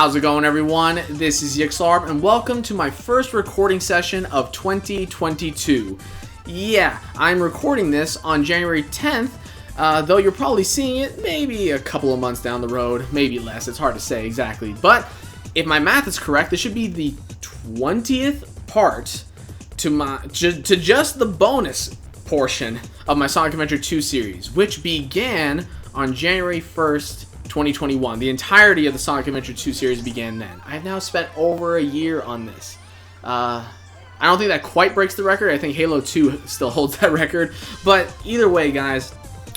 How's it going, everyone? This is Yxlarb, and welcome to my first recording session of 2022. Yeah, I'm recording this on January 10th, though you're probably seeing it maybe a couple of months down the road, maybe less, it's hard to say exactly. But if my math is correct, this should be the 20th part to just the bonus portion of my Sonic Adventure 2 series, which began on January 1st, 2021. The entirety of the Sonic Adventure 2 series began then. I've now spent over a year on this. I don't think that quite breaks the record. I think Halo 2 still holds that record. But either way, guys,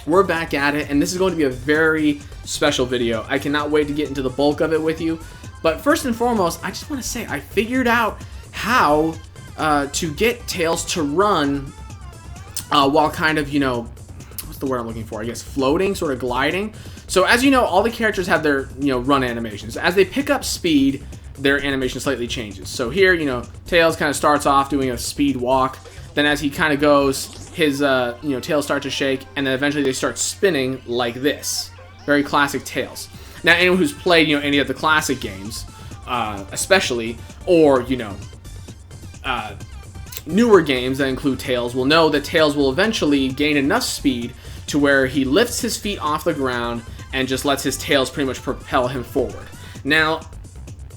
we're back at it, and this is going to be a very special video. I cannot wait to get into the bulk of it with you. But first and foremost, I just want to say I figured out how to get Tails to run while kind of, what's the word I'm looking for? I guess floating, sort of gliding. So as you know, all the characters have their, run animations. As they pick up speed, their animation slightly changes. So here, Tails kind of starts off doing a speed walk. Then as he kind of goes, his, tails start to shake, and then eventually they start spinning like this. Very classic Tails. Now, anyone who's played, any of the classic games, especially, or, newer games that include Tails will know that Tails will eventually gain enough speed to where he lifts his feet off the ground and just lets his tails pretty much propel him forward. Now,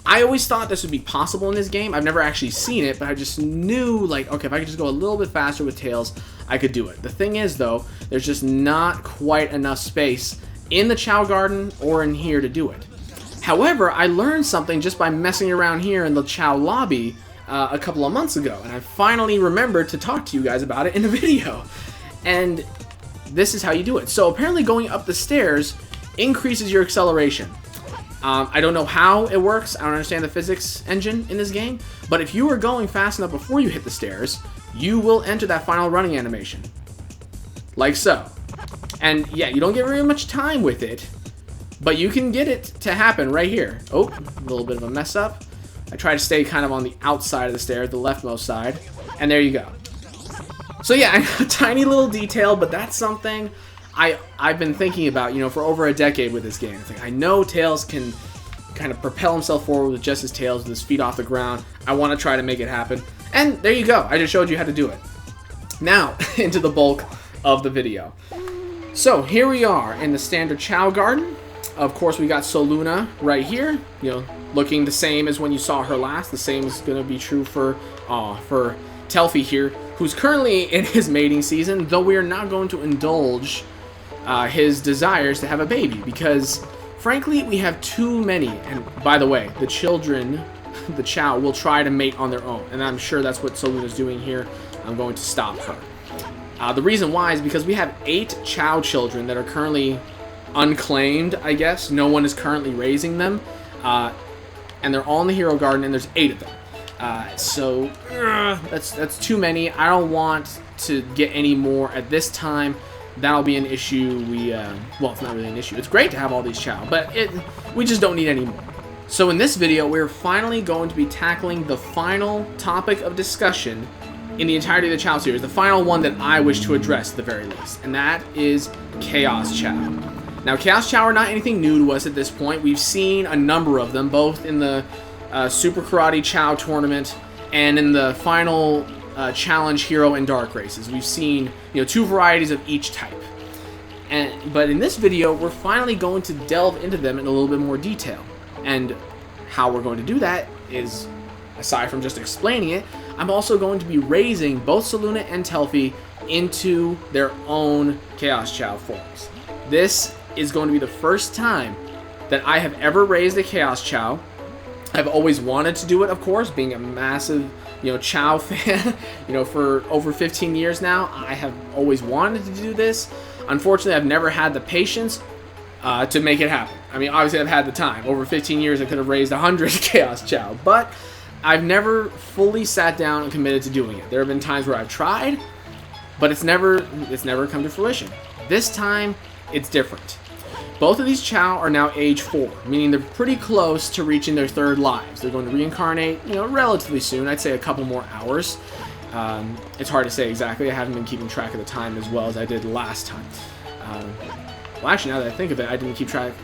I always thought this would be possible in this game. I've never actually seen it, but I just knew, like, okay, if I could just go a little bit faster with Tails, I could do it. The thing is, though, there's just not quite enough space in the Chao Garden or in here to do it. However, I learned something just by messing around here in the Chao lobby a couple of months ago, and I finally remembered to talk to you guys about it in a video. And this is how you do it. So apparently going up the stairs increases your acceleration. I don't know how it works. I don't understand the physics engine in this game. But if you are going fast enough before you hit the stairs, you will enter that final running animation. Like so. And yeah, you don't get very much time with it, but you can get it to happen right here. Oh, a little bit of a mess up. I try to stay kind of on the outside of the stairs, the leftmost side. And there you go. So yeah, a tiny little detail, but that's something I've been thinking about, for over a decade with this game. It's like, I know Tails can kind of propel himself forward with just his tails, with his feet off the ground. I want to try to make it happen. And there you go. I just showed you how to do it. Now, into the bulk of the video. So here we are in the standard Chao Garden. Of course, we got Soluna right here, looking the same as when you saw her last. The same is going to be true for Telfie here, who's currently in his mating season, though we are not going to indulge his desires to have a baby, because frankly we have too many. And by the way, the children, the Chao, will try to mate on their own, and I'm sure that's what Soluna's doing here. I'm going to stop her. The reason why is because we have 8 Chao children that are currently unclaimed, I guess. No one is currently raising them, and they're all in the Hero Garden, and there's 8 of them. So that's too many. I don't want to get any more at this time. That'll be an issue. Well, it's not really an issue. It's great to have all these Chao, but we just don't need any more. So in this video, we're finally going to be tackling the final topic of discussion in the entirety of the Chao series, the final one that I wish to address at the very least, and that is Chaos Chao. Now, Chaos Chao are not anything new to us at this point. We've seen a number of them, both in the Super Karate Chao tournament and in the final challenge hero and dark races. We've seen 2 varieties of each type, but in this video we're finally going to delve into them in a little bit more detail. And how we're going to do that is, aside from just explaining it, I'm also going to be raising both Soluna and Telfie into their own Chaos Chao forms. This is going to be the first time that I have ever raised a Chaos Chao. I've always wanted to do it, of course, being a massive, Chao fan, for over 15 years now. I have always wanted to do this. Unfortunately, I've never had the patience to make it happen. I mean, obviously, I've had the time. Over 15 years, I could have raised 100 Chaos Chao, but I've never fully sat down and committed to doing it. There have been times where I've tried, but it's never come to fruition. This time, it's different. Both of these Chao are now age 4, meaning they're pretty close to reaching their 3rd lives. They're going to reincarnate, relatively soon. I'd say a couple more hours. It's hard to say exactly. I haven't been keeping track of the time as well as I did last time. Well, actually, now that I think of it, I didn't keep track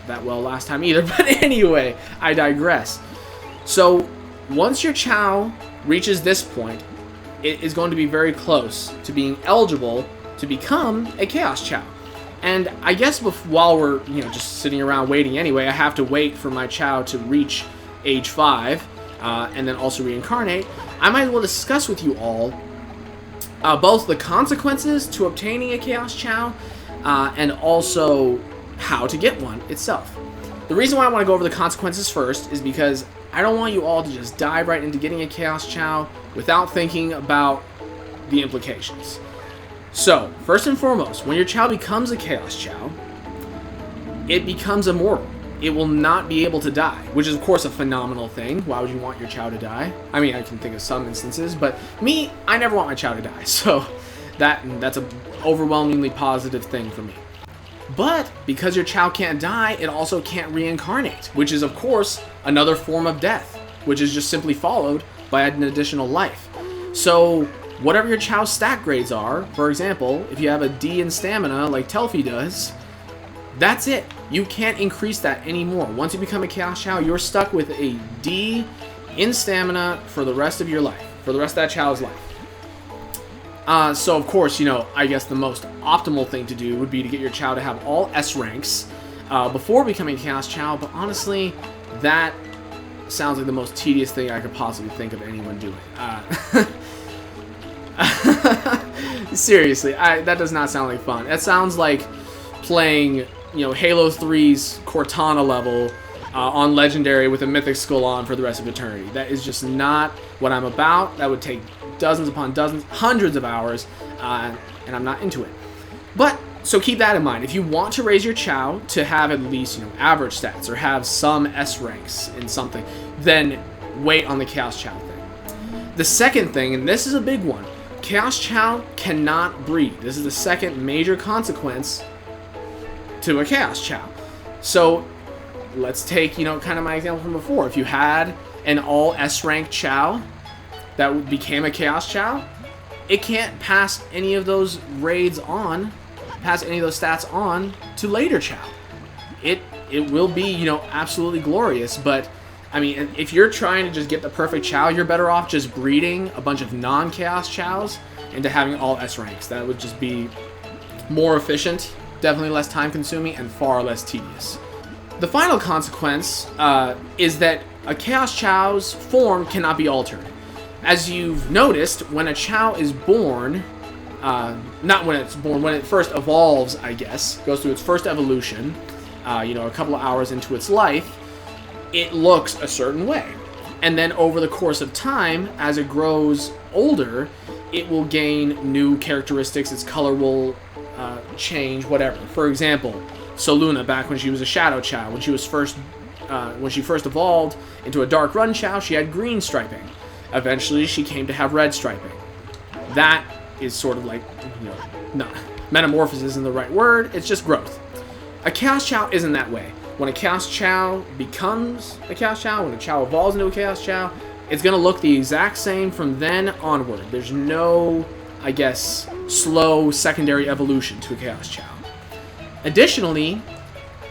that well last time either. But anyway, I digress. So once your Chao reaches this point, it is going to be very close to being eligible to become a Chaos Chao. And I guess while we're just sitting around waiting anyway, I have to wait for my Chao to reach age 5 and then also reincarnate. I might as well discuss with you all both the consequences to obtaining a Chaos Chao and also how to get one itself. The reason why I want to go over the consequences first is because I don't want you all to just dive right into getting a Chaos Chao without thinking about the implications. So, first and foremost, when your Chao becomes a Chaos Chao, it becomes immortal. It will not be able to die, which is of course a phenomenal thing. Why would you want your Chao to die? I mean, I can think of some instances, but me, I never want my Chao to die, so that's an overwhelmingly positive thing for me. But because your Chao can't die, it also can't reincarnate, which is of course another form of death, which is just simply followed by an additional life. So whatever your Chao stat grades are, for example, if you have a D in stamina like Telfie does, that's it. You can't increase that anymore. Once you become a Chaos Chao, you're stuck with a D in stamina for the rest of your life, for the rest of that Chao's life. So of course, I guess the most optimal thing to do would be to get your Chao to have all S ranks before becoming a Chaos Chao, but honestly, that sounds like the most tedious thing I could possibly think of anyone doing. Seriously, that does not sound like fun. That sounds like playing, Halo 3's Cortana level on Legendary with a Mythic Skull on for the rest of eternity. That is just not what I'm about. That would take dozens upon dozens, hundreds of hours, and I'm not into it. But, so keep that in mind. If you want to raise your Chao to have at least, average stats or have some S ranks in something, then wait on the Chaos Chao thing. The second thing, and this is a big one, Chaos Chao cannot breed. This is the second major consequence to a Chaos Chao. So let's take, kind of my example from before. If you had an all S rank Chao that became a Chaos Chao, it can't pass any of those raids on, pass any of those stats on to later Chao. It will be, absolutely glorious, but I mean, if you're trying to just get the perfect Chao, you're better off just breeding a bunch of non-Chaos Chaos into having all S ranks. That would just be more efficient, definitely less time consuming, and far less tedious. The final consequence is that a Chaos Chao's form cannot be altered. As you've noticed, when a Chao is born, not when it's born, when it first evolves, I guess, goes through its first evolution, a couple of hours into its life, it looks a certain way. And then over the course of time, as it grows older, it will gain new characteristics, its color will change, whatever. For example, Soluna, back when she was a Shadow Chao, when she first evolved into a Dark Run Chao, she had green striping. Eventually, she came to have red striping. That is sort of like, not metamorphosis isn't the right word, it's just growth. A Chaos Chao isn't that way. When a Chaos Chao becomes a Chaos Chao, when a Chao evolves into a Chaos Chao, it's going to look the exact same from then onward. There's no, I guess, slow secondary evolution to a Chaos Chao. Additionally,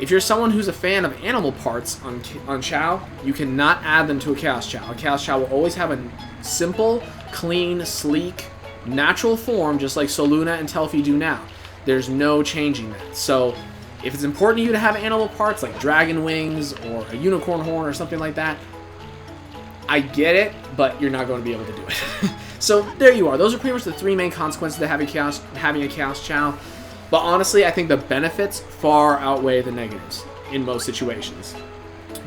if you're someone who's a fan of animal parts on Chao, you cannot add them to a Chaos Chao. A Chaos Chao will always have a simple, clean, sleek, natural form, just like Soluna and Telfie do now. There's no changing that. So, if it's important to you to have animal parts like dragon wings or a unicorn horn or something like that, I get it, but you're not going to be able to do it. So there you are. Those are pretty much the three main consequences to having a Chaos Chao. But honestly, I think the benefits far outweigh the negatives in most situations.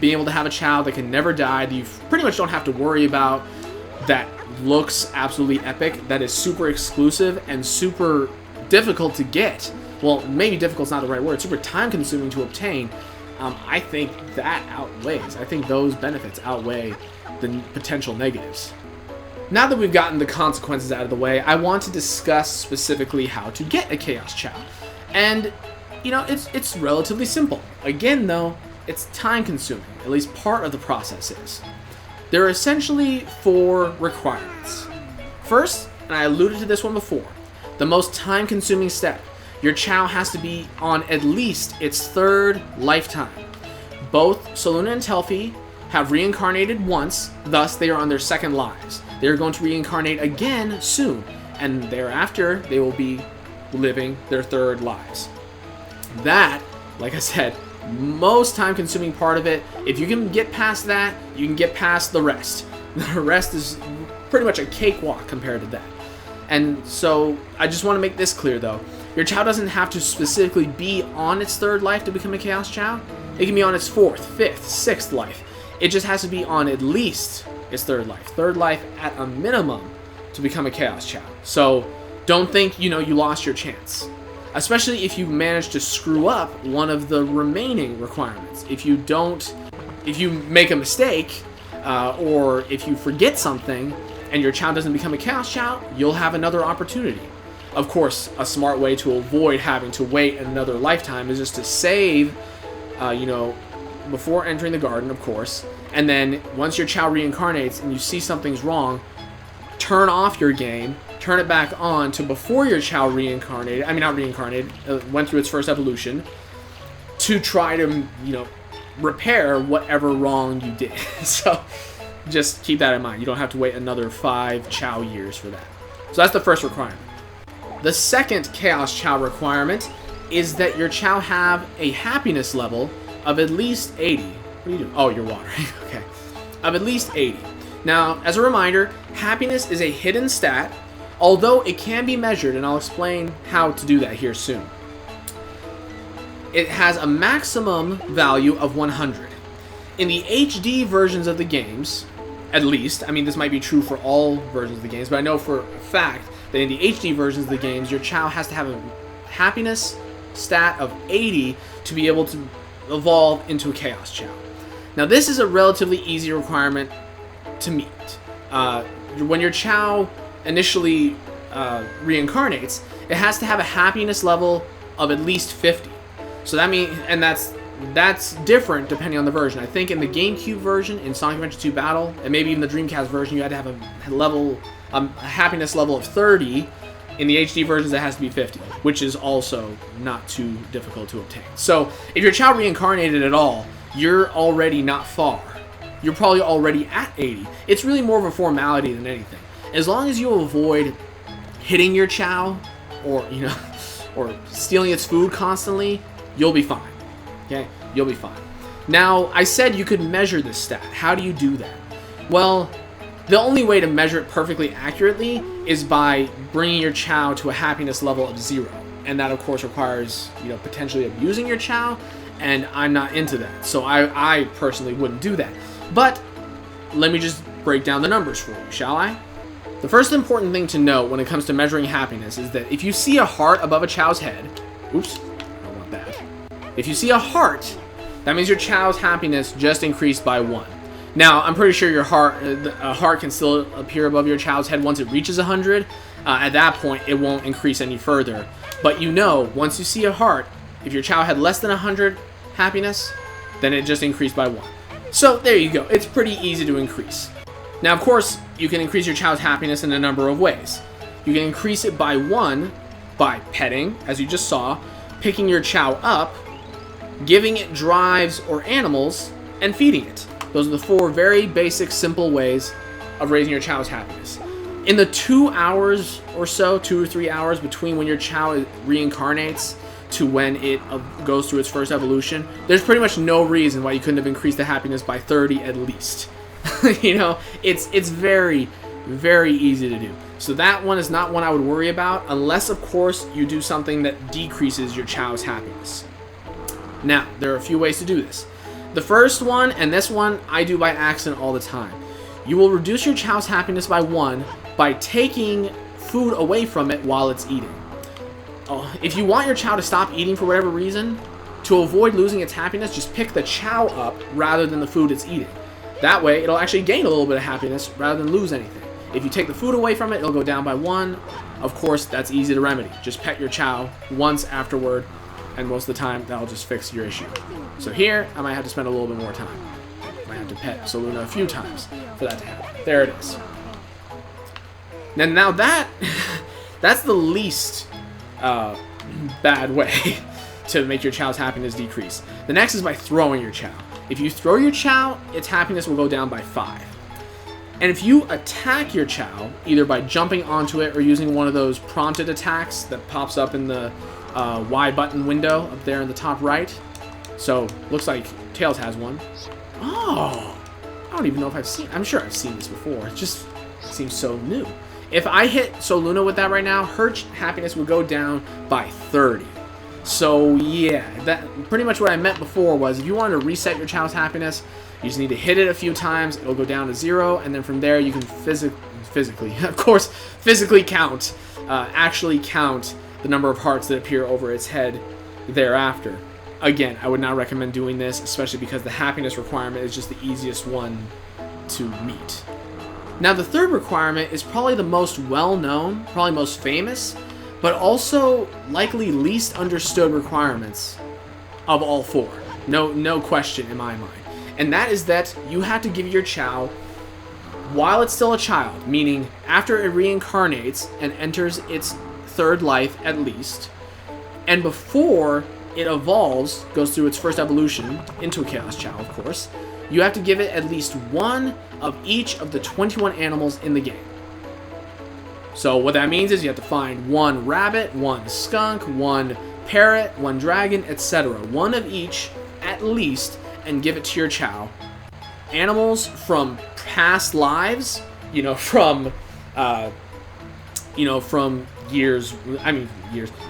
Being able to have a Chao that can never die, that you pretty much don't have to worry about, that looks absolutely epic, that is super exclusive and super difficult to get. Well, maybe difficult's not the right word, super time consuming to obtain. I think that outweighs. I think those benefits outweigh the potential negatives. Now that we've gotten the consequences out of the way, I want to discuss specifically how to get a Chaos Chao. And, it's relatively simple. Again, though, it's time consuming. At least part of the process is. There are essentially 4 requirements. First, and I alluded to this one before, the most time consuming step. Your Chao has to be on at least its 3rd lifetime. both Soluna and Telfie have reincarnated once, thus they are on their second lives. They are going to reincarnate again soon, and thereafter they will be living their third lives. That, like I said, most time-consuming part of it. If you can get past that, you can get past the rest. The rest is pretty much a cakewalk compared to that. And so I just want to make this clear, though. Your Chao doesn't have to specifically be on its third life to become a Chaos Chao. It can be on its fourth, fifth, sixth life. It just has to be on at least its third life. Third life at a minimum to become a Chaos Chao. So don't think, you lost your chance. Especially if you manage to screw up one of the remaining requirements. If you make a mistake, or if you forget something, and your Chao doesn't become a Chaos Chao, you'll have another opportunity. Of course, a smart way to avoid having to wait another lifetime is just to save, before entering the garden, of course. And then once your Chao reincarnates and you see something's wrong, turn off your game, turn it back on to before your Chao went through its first evolution, to try to, repair whatever wrong you did. So just keep that in mind. You don't have to wait another 5 Chao years for that. So that's the first requirement. The second Chaos Chao requirement is that your Chao have a happiness level of at least 80. What are you doing? Oh, you're watering. Okay. Of at least 80. Now, as a reminder, happiness is a hidden stat, although it can be measured, and I'll explain how to do that here soon. It has a maximum value of 100. In the HD versions of the games, at least, this might be true for all versions of the games, but I know for a fact that in the HD versions of the games, your Chao has to have a happiness stat of 80 to be able to evolve into a Chaos Chao. Now, this is a relatively easy requirement to meet. When your Chao initially reincarnates, it has to have a happiness level of at least 50. So that means, and that's different depending on the version. I think in the GameCube version, in Sonic Adventure 2 Battle, and maybe even the Dreamcast version, you had to have a happiness level of 30. In the HD versions, it has to be 50, which is also not too difficult to obtain. So if your Chao reincarnated at all, you're already not far. You're probably already at 80. It's really more of a formality than anything. As long as you avoid hitting your Chao or stealing its food constantly, you'll be fine. Okay? You'll be fine. Now, I said you could measure this stat. How do you do that? Well, the only way to measure it perfectly accurately is by bringing your Chao to a happiness level of 0. And that, of course, requires, potentially abusing your Chao, and I'm not into that. So I personally wouldn't do that. But let me just break down the numbers for you, shall I? The first important thing to note when it comes to measuring happiness is that if you see a heart above a Chao's head, oops, I don't want that. If you see a heart, that means your Chao's happiness just increased by 1. Now, I'm pretty sure a heart can still appear above your Chao's head once it reaches 100. At that point, it won't increase any further. But once you see a heart, if your Chao had less than 100 happiness, then it just increased by 1. So there you go. It's pretty easy to increase. Now, of course, you can increase your Chao's happiness in a number of ways. You can increase it by 1 by petting, as you just saw, picking your Chao up, giving it drives or animals, and feeding it. Those are the 4 very basic, simple ways of raising your Chao's happiness. In the 2 hours or so, 2 or 3 hours between when your Chao reincarnates to when it goes through its first evolution, there's pretty much no reason why you couldn't have increased the happiness by 30 at least. It's very, very easy to do. So that one is not one I would worry about, unless, of course, you do something that decreases your Chao's happiness. Now, there are a few ways to do this. The first one, and this one I do by accident all the time. You will reduce your Chao's happiness by 1 by taking food away from it while it's eating. If you want your Chao to stop eating for whatever reason, to avoid losing its happiness, just pick the Chao up rather than the food it's eating. That way, it'll actually gain a little bit of happiness rather than lose anything. If you take the food away from it, it'll go down by 1. Of course, that's easy to remedy. Just pet your Chao once afterward, and most of the time, that'll just fix your issue. So here, I might have to spend a little bit more time. I might have to pet Soluna a few times for that to happen. There it is. Now that's the least bad way to make your Chao's happiness decrease. The next is by throwing your Chao. If you throw your Chao, its happiness will go down by 5. And if you attack your Chao, either by jumping onto it or using one of those prompted attacks that pops up in the Y button window up there in the top right. So, looks like Tails has one. Oh! I don't even know if I'm sure I've seen this before. It just seems so new. If I hit Soluna with that right now, her happiness would go down by 30. So yeah, that pretty much what I meant before was if you wanted to reset your Chao's happiness, you just need to hit it a few times, it'll go down to 0, and then from there you can physically, of course, physically count, actually count the number of hearts that appear over its head thereafter. Again, I would not recommend doing this, especially because the happiness requirement is just the easiest one to meet. Now, the third requirement is probably the most well-known, probably most famous, but also likely least understood requirements of all 4. No question in my mind. And that is that you have to give your Chao while it's still a child, meaning after it reincarnates and enters its 3rd life at least, and before it evolves, goes through its first evolution into a Chaos Chao, of course, you have to give it at least one of each of the 21 animals in the game. So what that means is you have to find one rabbit, one skunk, one parrot, one dragon, etc. One of each, at least, and give it to your Chao. Animals from past lives, from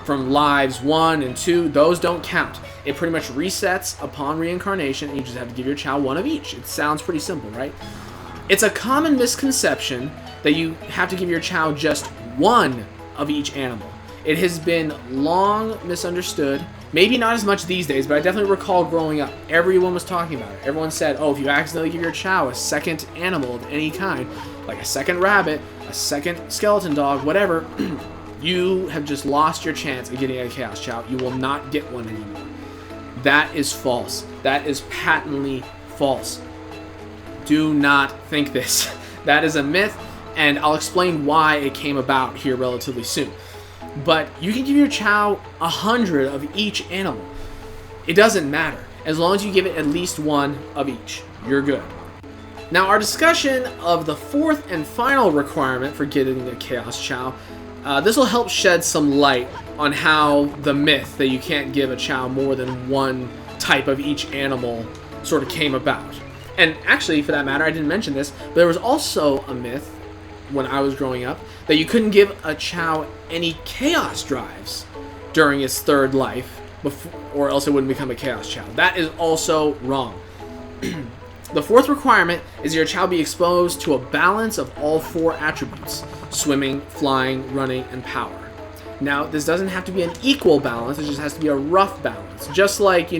from lives 1 and 2, those don't count. It pretty much resets upon reincarnation, and you just have to give your Chao one of each. It sounds pretty simple, right? It's a common misconception that you have to give your Chao just one of each animal. It has been long misunderstood. Maybe not as much these days, but I definitely recall growing up, everyone was talking about it. Everyone said, oh, if you accidentally give your Chao a second animal of any kind, like a second rabbit, a second skeleton dog, whatever, you have just lost your chance of getting a Chaos Chao. You will not get one anymore. That is false. That is patently false. Do not think this. That is a myth, and I'll explain why it came about here relatively soon. But you can give your Chao 100 of each animal. It doesn't matter. As long as you give it at least one of each, you're good. Now, our discussion of the 4th and final requirement for getting a Chaos Chao, this will help shed some light on how the myth that you can't give a Chao more than one type of each animal sort of came about. And actually, for that matter, I didn't mention this, but there was also a myth when I was growing up that you couldn't give a Chao any Chaos Drives during its 3rd life, or else it wouldn't become a Chaos Chao. That is also wrong. The 4th requirement is your Chao be exposed to a balance of all 4 attributes: swimming, flying, running, and power. Now, this doesn't have to be an equal balance, it just has to be a rough balance. Just like,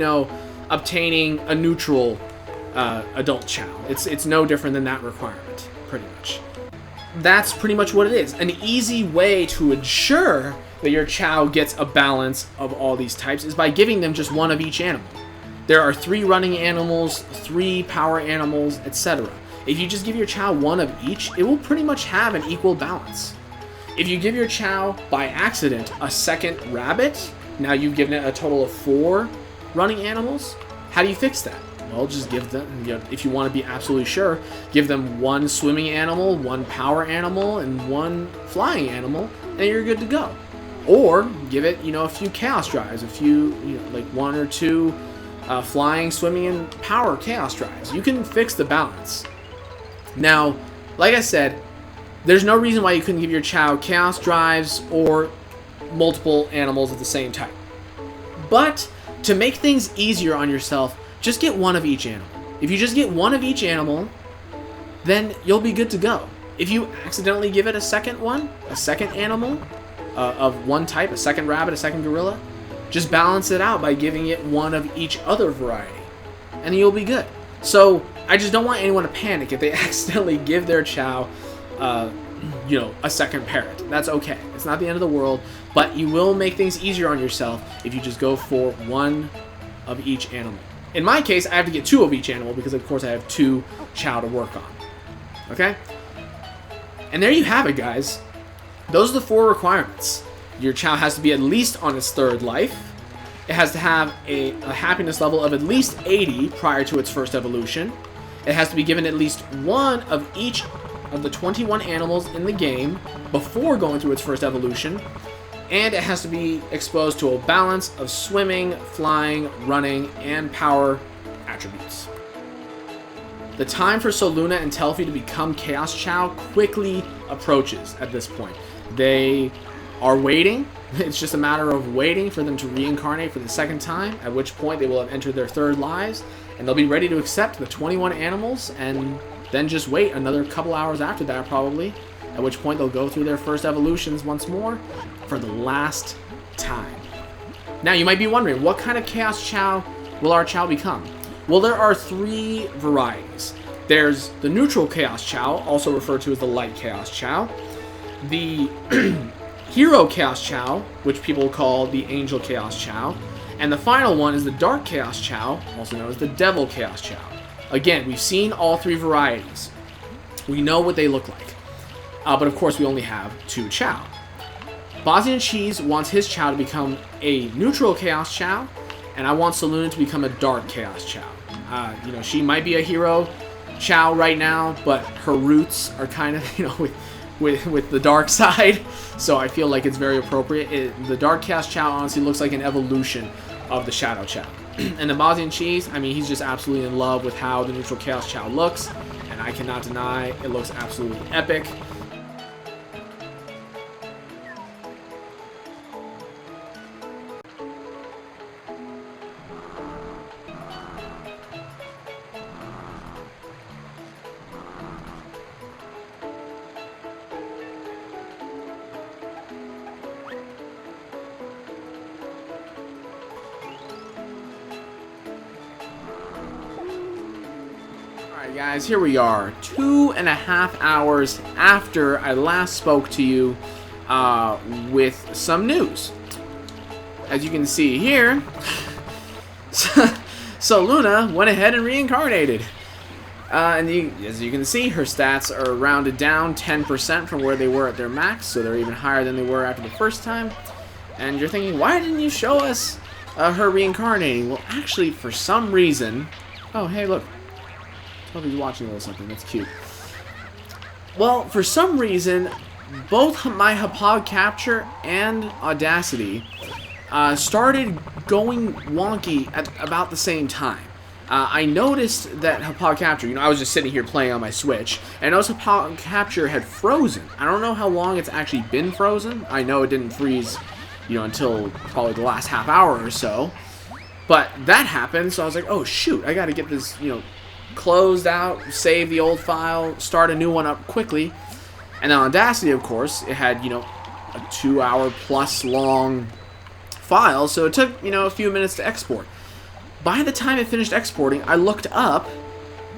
obtaining a neutral adult Chao. It's no different than that requirement, pretty much. That's pretty much what it is. An easy way to ensure that your Chao gets a balance of all these types is by giving them just one of each animal. There are 3 running animals, 3 power animals, etc. If you just give your Chao one of each, it will pretty much have an equal balance. If you give your Chao, by accident, a second rabbit, now you've given it a total of 4 running animals, how do you fix that? Well, just give them, if you want to be absolutely sure, give them 1 swimming animal, 1 power animal, and 1 flying animal, and you're good to go. Or give it, a few Chaos Drives, a few, like 1 or 2 flying, swimming, and power Chaos Drives. You can fix the balance. Now, like I said, there's no reason why you couldn't give your Chao Chaos Drives or multiple animals of the same type. But to make things easier on yourself, just get 1 of each animal. If you just get 1 of each animal, then you'll be good to go. If you accidentally give it a second animal of one type, a second rabbit, a second gorilla, just balance it out by giving it 1 of each other variety, and you'll be good. So I just don't want anyone to panic if they accidentally give their Chao, a second parrot. That's okay. It's not the end of the world, but you will make things easier on yourself if you just go for 1 of each animal. In my case, I have to get 2 of each animal because, of course, I have 2 Chao to work on. Okay? And there you have it, guys. Those are the 4 requirements. Your Chao has to be at least on its 3rd life. It has to have a happiness level of at least 80 prior to its first evolution. It has to be given at least one of each of the 21 animals in the game before going through its first evolution. And it has to be exposed to a balance of swimming, flying, running, and power attributes. The time for Soluna and Telfie to become Chaos Chao quickly approaches at this point. They are waiting. It's just a matter of waiting for them to reincarnate for the second time, at which point they will have entered their third lives, and they'll be ready to accept the 21 animals, and then just wait another couple hours after that, probably, at which point they'll go through their first evolutions once more for the last time. Now, you might be wondering, what kind of Chaos Chao will our Chao become? Well, there are 3 varieties. There's the neutral Chaos Chao, also referred to as the light Chaos Chao. The Hero Chaos Chao, which people call the Angel Chaos Chao. And the final one is the Dark Chaos Chao, also known as the Devil Chaos Chao. Again, we've seen all 3 varieties. We know what they look like. But of course, we only have 2 Chao. Bosniancheese wants his Chao to become a neutral Chaos Chao, and I want Soluna to become a Dark Chaos Chao. She might be a Hero Chao right now, but her roots are kind of, with the dark side, so I feel like it's very appropriate. The Dark Chaos Chao honestly looks like an evolution of the Shadow Chao. And the Bosniancheese, I mean, he's just absolutely in love with how the neutral Chaos Chao looks, and I cannot deny it looks absolutely epic. Alright guys, here we are, 2.5 hours after I last spoke to you with some news. As you can see here, Soluna went ahead and reincarnated. As you can see, her stats are rounded down 10% from where they were at their max, so they're even higher than they were after the first time. And you're thinking, why didn't you show us her reincarnating? Well, actually, for some reason... Oh, hey, look. Telfie's watching a little something. That's cute. Well, for some reason, both my Hapag Capture and Audacity started going wonky at about the same time. I noticed that Hapag Capture, I was just sitting here playing on my Switch, and I noticed Hapag Capture had frozen. I don't know how long it's actually been frozen. I know it didn't freeze, until probably the last half hour or so. But that happened, so I was like, oh shoot, I gotta get this, closed out, save the old file, start a new one up quickly. And then Audacity, of course, it had, a 2-hour plus long file, so it took, a few minutes to export. By the time it finished exporting, I looked up,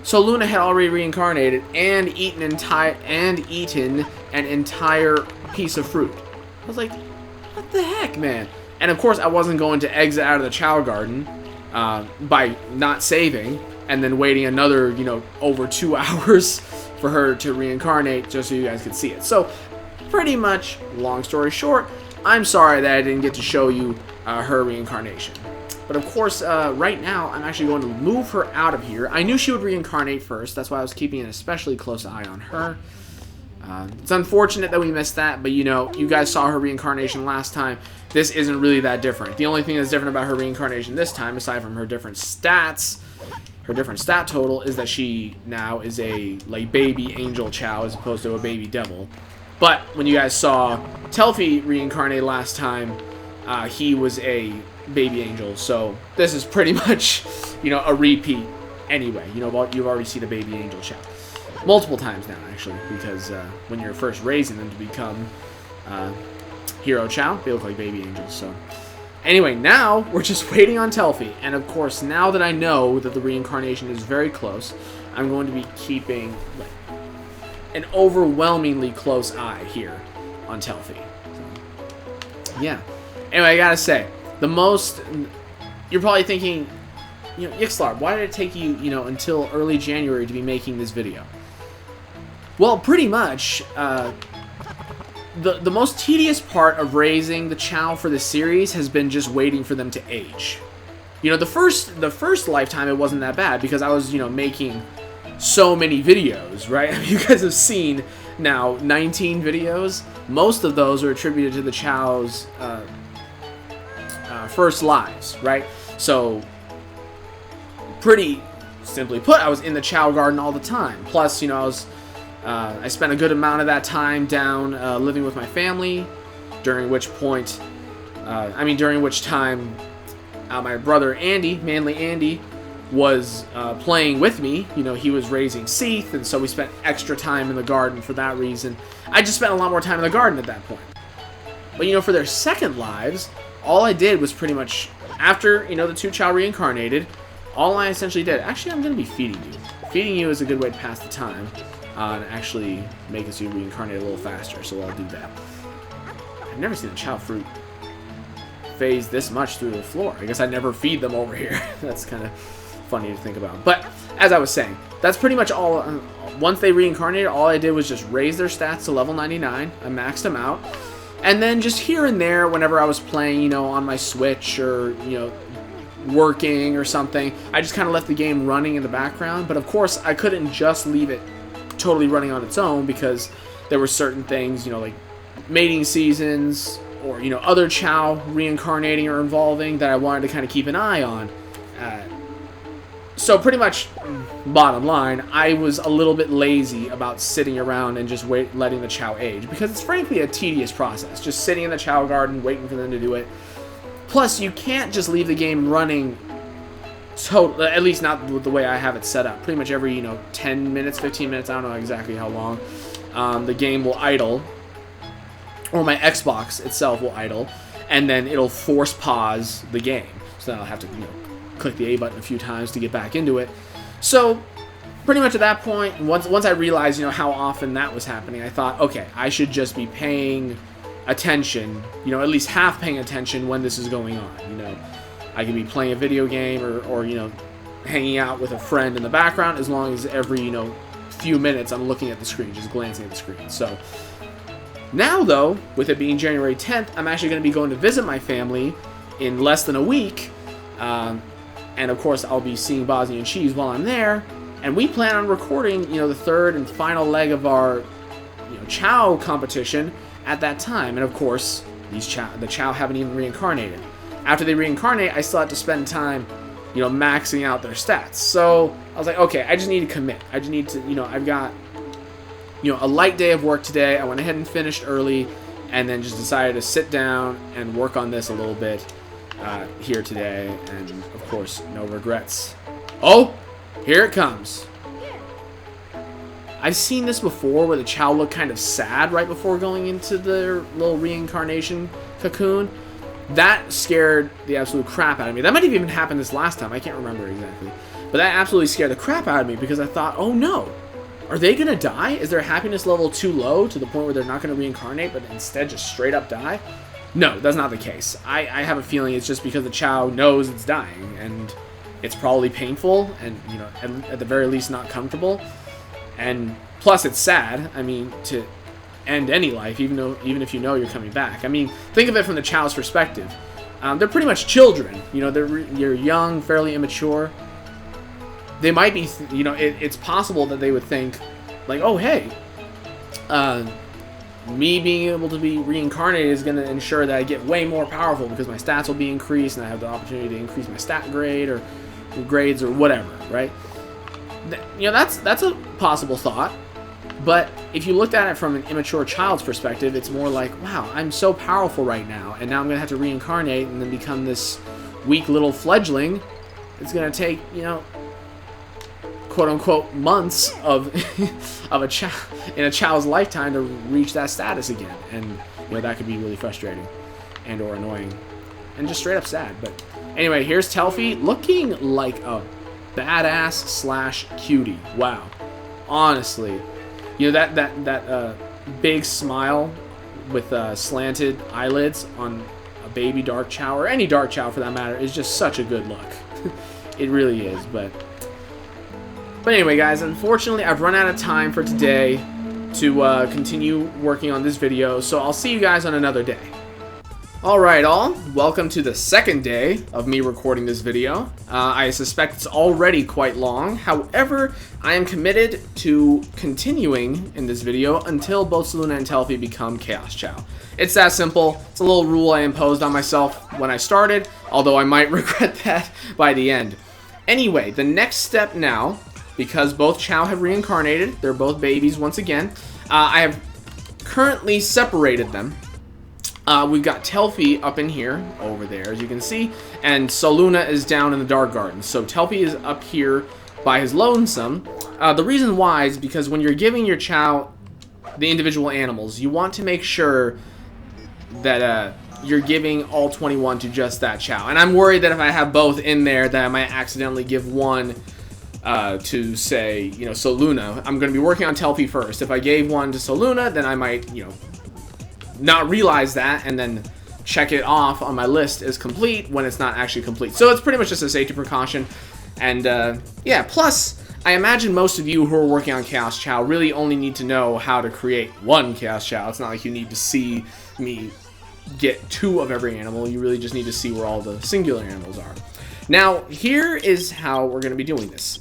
Soluna had already reincarnated and eaten an entire piece of fruit. I was like, what the heck, man? And of course, I wasn't going to exit out of the Chao Garden by not saving, and then waiting another, over 2 hours for her to reincarnate just so you guys could see it. So, pretty much, long story short, I'm sorry that I didn't get to show you her reincarnation. But of course, right now, I'm actually going to move her out of here. I knew she would reincarnate first, that's why I was keeping an especially close eye on her. It's unfortunate that we missed that, but you guys saw her reincarnation last time. This isn't really that different. The only thing that's different about her reincarnation this time, aside from her different stats, her different stat total, is that she now is a baby angel Chao as opposed to a baby devil. But when you guys saw Telfie reincarnate last time, he was a baby angel. So this is pretty much, a repeat anyway. You've already seen the baby angel Chao multiple times now, actually, because when you're first raising them to become Hero Chao, they look like baby angels. So anyway, now we're just waiting on Telfie, and of course, now that I know that the reincarnation is very close, I'm going to be keeping an overwhelmingly close eye here on Telfie. So, yeah. Anyway, I gotta say, you're probably thinking, Yxlarb, why did it take you, until early January to be making this video? Well, pretty much, the most tedious part of raising the Chao for this series has been just waiting for them to age. You know, the first lifetime it wasn't that bad because I was, you know, making so many videos, right? You guys have seen now 19 videos. Most of those are attributed to the Chao's first lives, right? So, pretty simply put, I was in the Chao garden all the time. Plus, you know, I spent a good amount of that time down living with my family, during which time my brother Andy, Manly Andy, was playing with me. You know, he was raising Seath, and so we spent extra time in the garden for that reason. I just spent a lot more time in the garden at that point. But, you know, for their second lives, all I did was pretty much, after, you know, the two Chao reincarnated, all I essentially did, actually, I'm going to be feeding you. Feeding you is a good way to pass the time, and actually make us reincarnate a little faster, so I'll do that. I've never seen a Chao fruit phase this much through the floor. I guess I never feed them over here. That's kind of funny to think about. But, as I was saying, that's pretty much all. Once they reincarnated, all I did was just raise their stats to level 99. I maxed them out. And then just here and there, whenever I was playing, you know, on my Switch or, you know, working or something, I just kind of left the game running in the background. But of course, I couldn't just leave it totally running on its own because there were certain things, you know, like mating seasons or, you know, other Chao reincarnating or evolving that I wanted to kind of keep an eye on. So pretty much, bottom line, I was a little bit lazy about sitting around and just letting the Chao age, because it's frankly a tedious process, just sitting in the Chao garden waiting for them to do it. Plus, you can't just leave the game running, at least not the way I have it set up. Pretty much every, you know, 10 minutes, 15 minutes, I don't know exactly how long, the game will idle, or my Xbox itself will idle, and then it'll force pause the game. So then I'll have to, you know, click the A button a few times to get back into it. So, pretty much at that point, once I realized, you know, how often that was happening, I thought, okay, I should just be paying attention, you know, at least half paying attention when this is going on. You know, I could be playing a video game or you know, hanging out with a friend in the background, as long as every, you know, few minutes I'm looking at the screen, just glancing at the screen. So, now though, with it being January 10th, I'm actually going to be going to visit my family in less than a week. And of course, I'll be seeing Bosniancheese while I'm there, and we plan on recording, you know, the third and final leg of our, you know, Chao competition at that time. And of course, the Chao haven't even reincarnated. After they reincarnate, I still have to spend time, you know, maxing out their stats. So I was like, okay, I just need to commit. I just need to, you know, I've got, you know, a light day of work today. I went ahead and finished early, and then just decided to sit down and work on this a little bit. Here today, and of course, no regrets. Oh, here it comes. I've seen this before where the Chao look kind of sad right before going into their little reincarnation cocoon. That scared the absolute crap out of me. That might have even happened this last time. I can't remember exactly. But that absolutely scared the crap out of me because I thought, oh no, are they going to die? Is their happiness level too low to the point where they're not going to reincarnate, but instead just straight up die? No, that's not the case. I have a feeling it's just because the Chao knows it's dying, and it's probably painful, and, you know, at the very least not comfortable. And plus it's sad, I mean, to end any life, even if you know you're coming back. I mean, think of it from the Chao's perspective. They're pretty much children, you know, you're young, fairly immature. They might be, you know, it's possible that they would think, like, oh, hey, me being able to be reincarnated is going to ensure that I get way more powerful because my stats will be increased and I have the opportunity to increase my stat grade or grades or whatever, right? You know, that's a possible thought. But if you looked at it from an immature child's perspective, it's more like, wow, I'm so powerful right now, and now I'm going to have to reincarnate and then become this weak little fledgling. It's going to take, you know, quote-unquote months of a Chao's lifetime to reach that status again, and you know that could be really frustrating and or annoying and just straight up sad. But anyway, here's Telfie looking like a badass / cutie. Wow, honestly, you know that big smile with slanted eyelids on a baby dark Chao, or any dark Chao for that matter, is just such a good look. It really is. But anyway, guys, unfortunately, I've run out of time for today. to continue working on this video, so I'll see you guys on another day. Alright all, welcome to the second day of me recording this video. I suspect it's already quite long, however, I am committed to continuing in this video until both Soluna and Telfie become Chaos Chao. It's that simple. It's a little rule I imposed on myself when I started, although I might regret that by the end. Anyway, the next step now, because both Chao have reincarnated, they're both babies once again, I have currently separated them. We've got Telfie up in here, over there, as you can see, and Soluna is down in the Dark Garden. So Telfie is up here by his lonesome. The reason why is because when you're giving your Chao the individual animals, you want to make sure that you're giving all 21 to just that Chao. And I'm worried that if I have both in there, that I might accidentally give one to, say, you know, Soluna. I'm going to be working on Telfie first. If I gave one to Soluna, then I might, you know, not realize that and then check it off on my list as complete when it's not actually complete. So it's pretty much just a safety precaution. And yeah, plus I imagine most of you who are working on Chaos Chao really only need to know how to create one Chaos Chao. It's not like you need to see me get 2 of every animal. You really just need to see where all the singular animals are. Now here is how we're going to be doing this.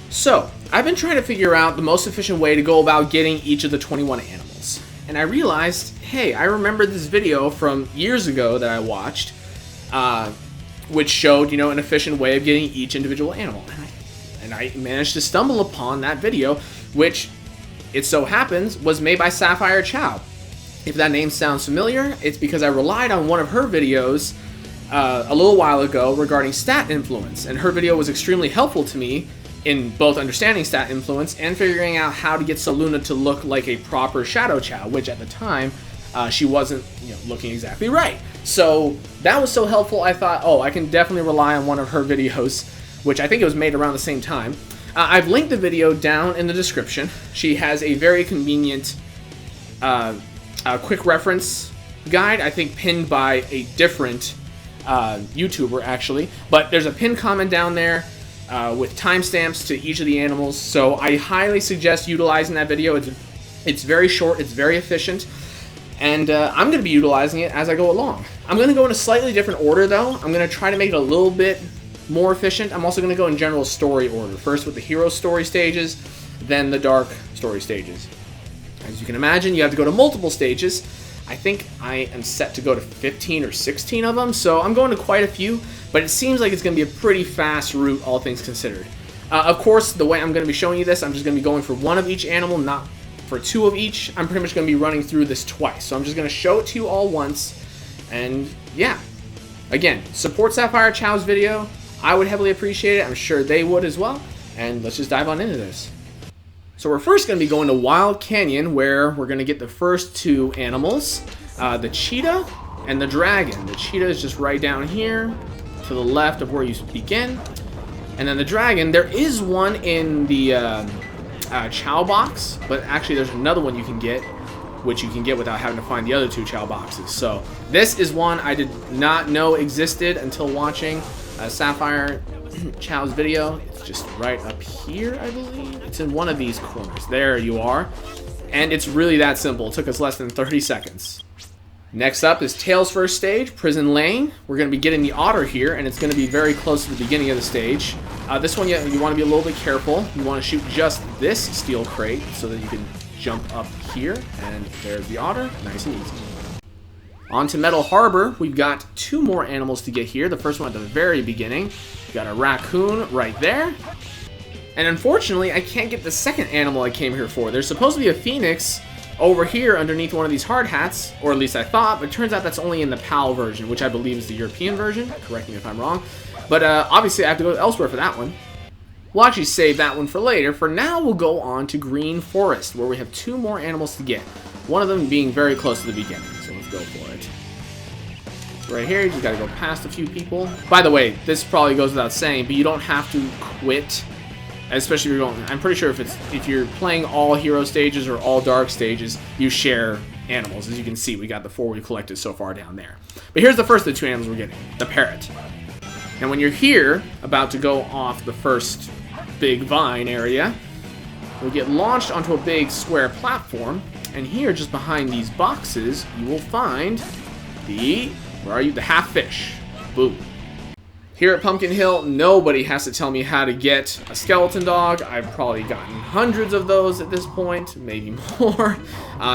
So I've been trying to figure out the most efficient way to go about getting each of the 21 animals. And I realized, hey, I remember this video from years ago that I watched, which showed, you know, an efficient way of getting each individual animal. And I managed to stumble upon that video, which, it so happens, was made by Chaos Chao. If that name sounds familiar, it's because I relied on one of her videos a little while ago regarding stat influence. And her video was extremely helpful to me in both understanding stat influence and figuring out how to get Soluna to look like a proper Shadow Chao, which at the time, she wasn't, you know, looking exactly right. So that was so helpful, I thought, oh, I can definitely rely on one of her videos, which I think it was made around the same time. I've linked the video down in the description. She has a very convenient quick reference guide, I think pinned by a different YouTuber, actually. But there's a pinned comment down there with timestamps to each of the animals, so I highly suggest utilizing that video. It's very short, it's very efficient, and I'm going to be utilizing it as I go along. I'm going to go in a slightly different order, though. I'm going to try to make it a little bit more efficient. I'm also going to go in general story order, first with the hero story stages, then the dark story stages. As you can imagine, you have to go to multiple stages. I think I am set to go to 15 or 16 of them, so I'm going to quite a few, but it seems like it's going to be a pretty fast route, all things considered. Of course, the way I'm going to be showing you this, I'm just going to be going for 1 of each animal, not for 2 of each. I'm pretty much going to be running through this twice, so I'm just going to show it to you all once, and yeah. Again, support Chaos Chao's video. I would heavily appreciate it. I'm sure they would as well, and let's just dive on into this. So we're first going to be going to Wild Canyon, where we're going to get the first 2 animals, the cheetah and the dragon. The cheetah is just right down here to the left of where you begin. And then the dragon, there is one in the Chao box, but actually there's another one you can get, which you can get without having to find the other 2 Chao boxes. So this is one I did not know existed until watching Chaos Chao's video. It's just right up here, I believe. It's in one of these corners. There you are. And it's really that simple. It took us less than 30 seconds. Next up is Tails' first stage, Prison Lane. We're going to be getting the otter here, and it's going to be very close to the beginning of the stage. This one, you want to be a little bit careful. You want to shoot just this steel crate so that you can jump up here. And there's the otter. Nice and easy. On to Metal Harbor. We've got 2 more animals to get here. The first one at the very beginning. We've got a raccoon right there. And unfortunately, I can't get the second animal I came here for. There's supposed to be a phoenix over here underneath one of these hard hats, or at least I thought, but it turns out that's only in the PAL version, which I believe is the European version. Correct me if I'm wrong. But obviously I have to go elsewhere for that one. We'll actually save that one for later. For now, we'll go on to Green Forest, where we have 2 more animals to get. One of them being very close to the beginning, so let's go for it. So right here, you just gotta go past a few people. By the way, this probably goes without saying, but you don't have to quit, especially if you're going. I'm pretty sure if you're playing all hero stages or all dark stages, you share animals. As you can see, we got the 4 we collected so far down there. But here's the first of the 2 animals we're getting, the parrot. And when you're here, about to go off the first big vine area, You'll get launched onto a big square platform, and here, just behind these boxes, you will find the, where are you? The half fish. Boom. Here at Pumpkin Hill, nobody has to tell me how to get a skeleton dog. I've probably gotten hundreds of those at this point, maybe more,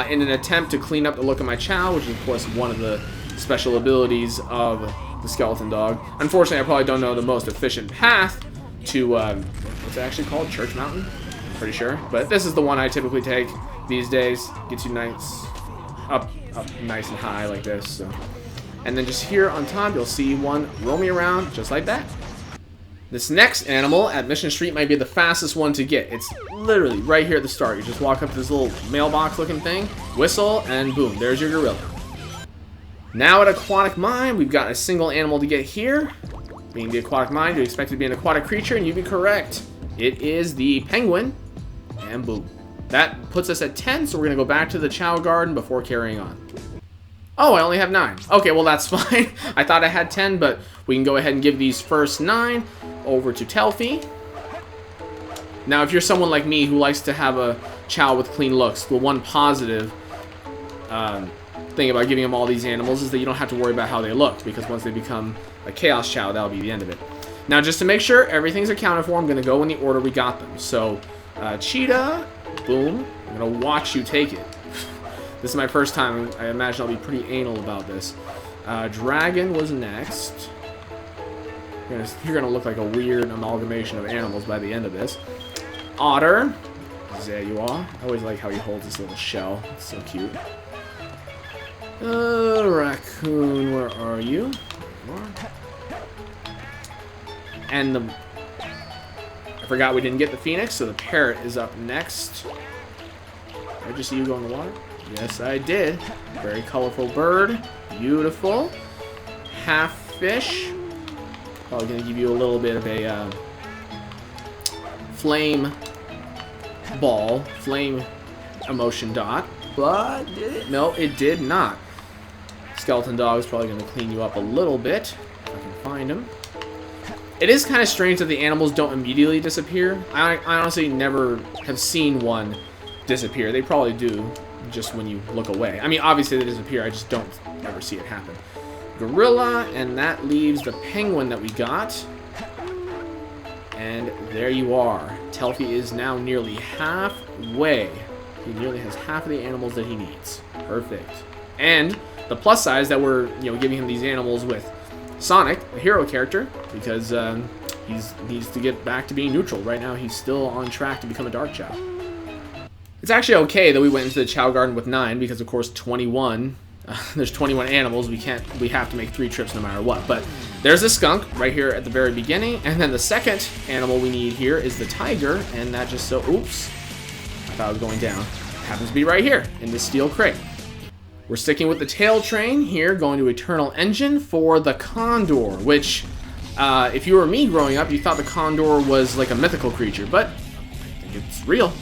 in an attempt to clean up the look of my Chao, which is, of course, one of the special abilities of the skeleton dog. Unfortunately, I probably don't know the most efficient path to, what's it actually called? Church Mountain? Pretty sure. But this is the one I typically take these days. Gets you nice, up nice and high like this, so. And then just here on top, you'll see one roaming around just like that. This next animal at Mission Street might be the fastest one to get. It's literally right here at the start. You just walk up to this little mailbox looking thing, whistle, and boom, there's your gorilla. Now at Aquatic Mine, we've got a single animal to get here. Being the Aquatic Mine, you expect it to be an aquatic creature, and you'd be correct. It is the penguin, and boom. That puts us at 10, so we're going to go back to the Chao Garden before carrying on. Oh, I only have 9. Okay, well, that's fine. I thought I had 10, but we can go ahead and give these first 9 over to Telfie. Now, if you're someone like me who likes to have a Chao with clean looks, the one positive thing about giving them all these animals is that you don't have to worry about how they look, because once they become a Chaos Chao, that'll be the end of it. Now, just to make sure everything's accounted for, I'm going to go in the order we got them. So, Cheetah, boom. I'm going to watch you take it. This is my first time. I imagine I'll be pretty anal about this. Dragon was next. You're gonna look like a weird amalgamation of animals by the end of this. Otter. There you are. I always like how he holds this little shell. It's so cute. Raccoon, where are you? And the... I forgot we didn't get the phoenix, so the parrot is up next. Did I just see you go in the water? Yes, I did. Very colorful bird. Beautiful. Half fish. Probably going to give you a little bit of a flame ball. Flame emotion dot. But did it? No, it did not. Skeleton dog is probably going to clean you up a little bit. If I can find him. It is kind of strange that the animals don't immediately disappear. I honestly never have seen one disappear. They probably do. Just when you look away. I mean, obviously they disappear. I just don't ever see it happen. Gorilla, and that leaves the penguin that we got. And there you are. Telfie is now nearly halfway. He nearly has half of the animals that he needs. Perfect. And the plus size that we're, giving him these animals with Sonic, a hero character, because he needs to get back to being neutral. Right now, he's still on track to become a Dark Chao. It's actually okay that we went into the Chao Garden with 9 because, of course, 21. There's 21 animals. We have to make 3 trips no matter what. But there's a skunk right here at the very beginning, and then the second animal we need here is the tiger, and that just so. Oops, I thought it was going down. Happens to be right here in this steel crate. We're sticking with the tail train here, going to Eternal Engine for the condor, which, if you were me growing up, you thought the condor was like a mythical creature, but it's real.